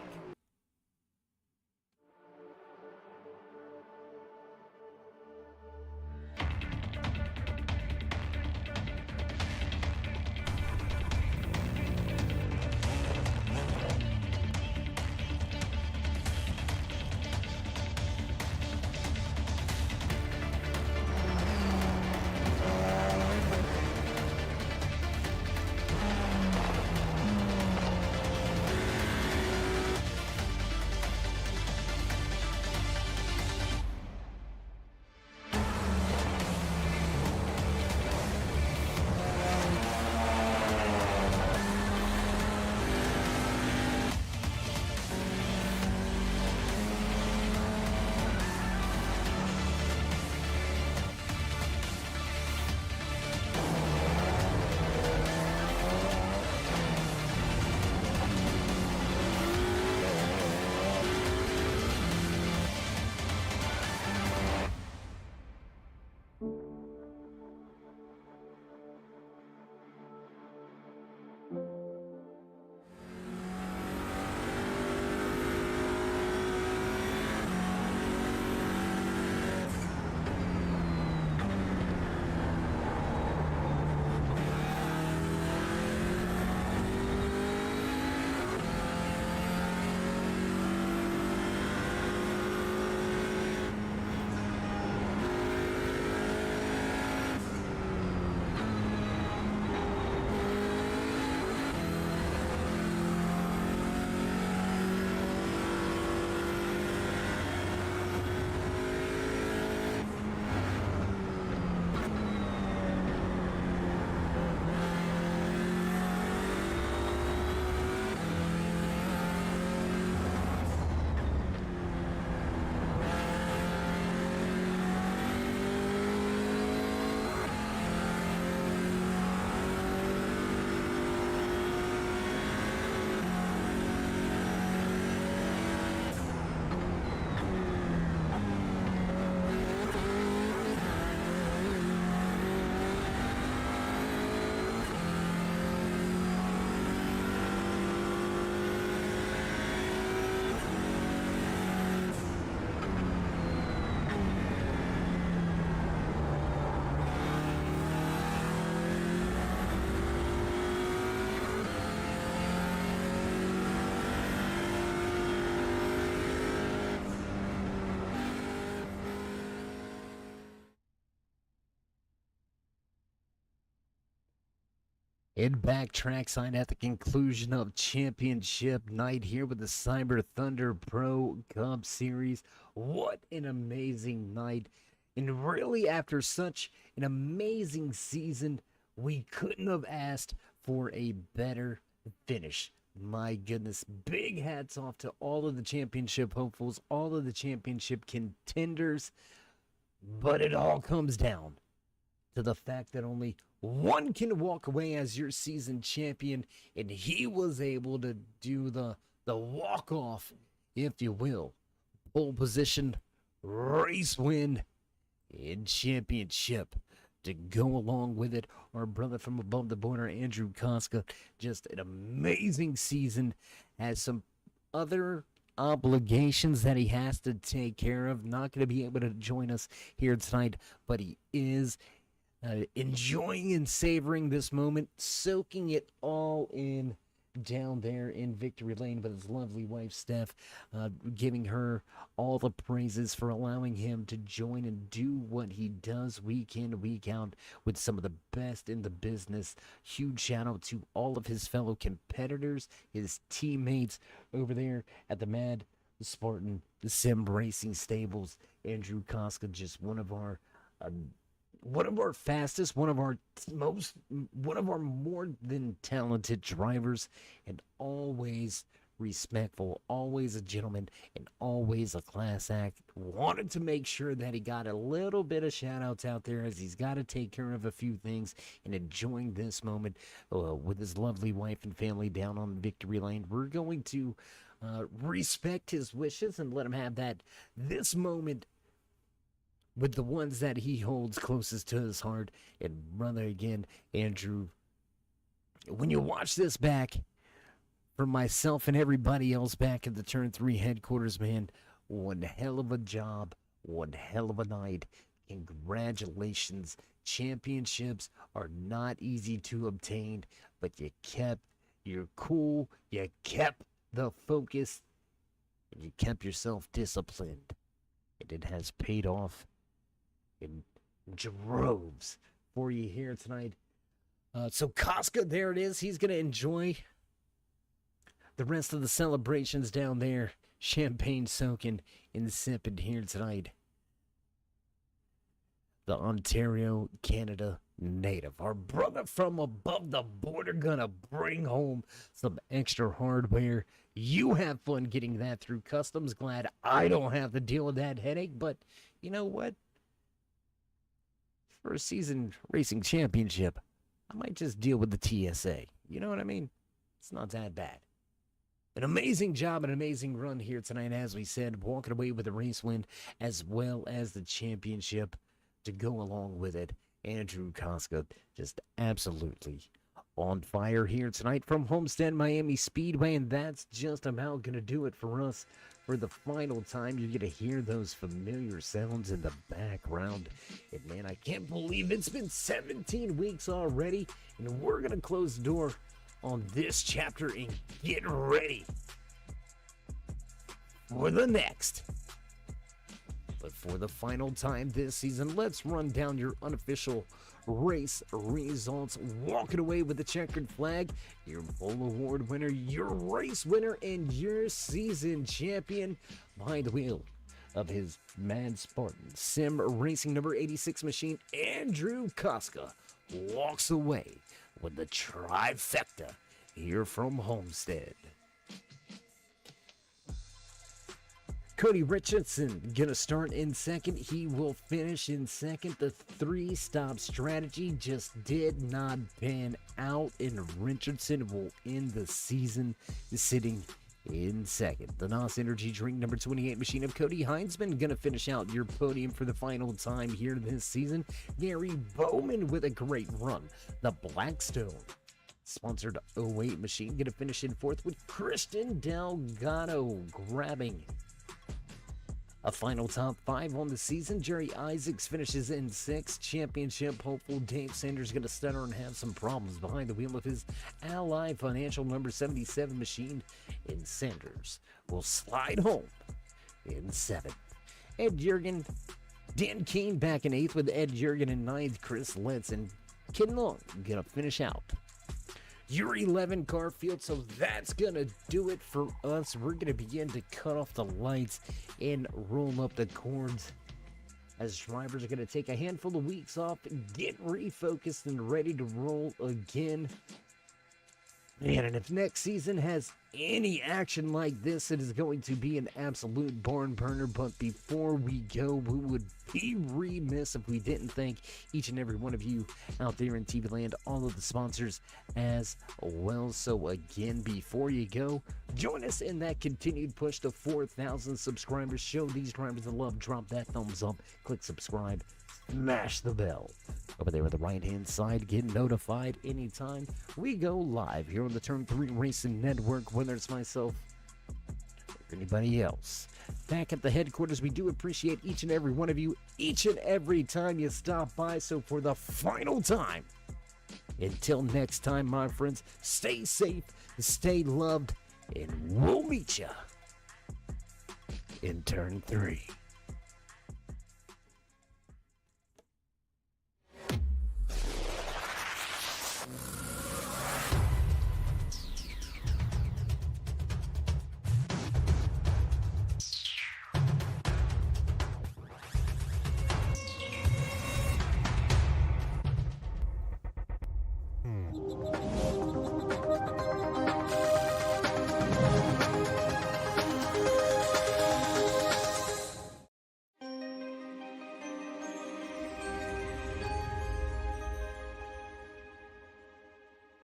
In back trackside at the conclusion of championship night here with the Cyber Thunder Pro Cup Series. What an amazing night. And really, after such an amazing season, we couldn't have asked for a better finish. My goodness, big hats off to all of the championship hopefuls, all of the championship contenders. But it all comes down to the fact that only one can walk away as your season champion, and he was able to do the walk off, if you will. Pole position, race win, and championship to go along with it. Our brother from above the border, Andrew Koska, just an amazing season. Has some other obligations that he has to take care of. Not going to be able to join us here tonight, but he is enjoying and savoring this moment, soaking it all in down there in Victory Lane with his lovely wife Steph, giving her all the praises for allowing him to join and do what he does week in, week out with some of the best in the business. Huge shout out to all of his fellow competitors, his teammates over there at the Mad Spartan Sim Racing Stables. Andrew Koska, just one of our fastest, one of our more than talented drivers, and always respectful, always a gentleman, and always a class act. Wanted to make sure that he got a little bit of shout outs out there as he's got to take care of a few things and enjoying this moment with his lovely wife and family down on Victory Lane. We're going to respect his wishes and let him have this moment with the ones that he holds closest to his heart. And brother, again, Andrew, when you watch this back, for myself and everybody else back at the Turn 3 headquarters, man, one hell of a job, one hell of a night. Congratulations. Championships are not easy to obtain, but you kept your cool, you kept the focus, and you kept yourself disciplined. And it has paid off in droves for you here tonight. So Koska, there it is. He's going to enjoy the rest of the celebrations down there. Champagne soaking and sipping here tonight. The Ontario, Canada native. Our brother from above the border gonna bring home some extra hardware. You have fun getting that through customs. Glad I don't have to deal with that headache, but you know what? For a season racing championship, I might just deal with the TSA. You know what I mean? It's not that bad. An amazing job, an amazing run here tonight, as we said, walking away with a race win as well as the championship to go along with it. Andrew Koska just absolutely on fire here tonight from Homestead-Miami Speedway, and that's just about going to do it for us. For the final time, you're going to hear those familiar sounds in the background. And man, I can't believe it's been 17 weeks already, and we're going to close the door on this chapter and get ready for the next. But for the final time this season, let's run down your unofficial race results. Walking away with the checkered flag, your full award winner, your race winner, and your season champion behind the wheel of his Mad Spartan Sim Racing number 86 machine, Andrew Koska walks away with the trifecta here from Homestead. Cody Richardson gonna start in second. He will finish in second. The three-stop strategy just did not pan out, and Richardson will end the season sitting in second. The NOS Energy Drink number 28 machine of Cody Heinzman gonna finish out your podium for the final time here this season. Gary Bowman with a great run. The Blackstone sponsored 08 machine gonna finish in fourth, with Christian Delgado grabbing a final top five on the season. Jerry Isaacs finishes in sixth. Championship hopeful Dave Sanders going to stutter and have some problems behind the wheel of his Ally Financial number 77 machine. And Sanders will slide home in seventh. Ed Jurgen, Dan Keene back in eighth with Ed Jurgen in ninth. Chris Letts and Ken Long going to finish out your 11 car field. So that's gonna do it for us. We're gonna begin to cut off the lights and roll up the cords as drivers are gonna take a handful of weeks off, get refocused and ready to roll again. Man, and if next season has any action like this, it is going to be an absolute barn burner. But before we go, we would be remiss if we didn't thank each and every one of you out there in TV land, all of the sponsors as well. So again, before you go, join us in that continued push to 4,000 subscribers. Show these drivers the love. Drop that thumbs up. Click subscribe. Smash the bell over there on the right hand side. Get notified anytime we go live here on the Turn 3 Racing Network, whether it's myself or anybody else. Back at the headquarters, we do appreciate each and every one of you each and every time you stop by. So for the final time, until next time, my friends, stay safe, stay loved, and we'll meet ya in Turn 3.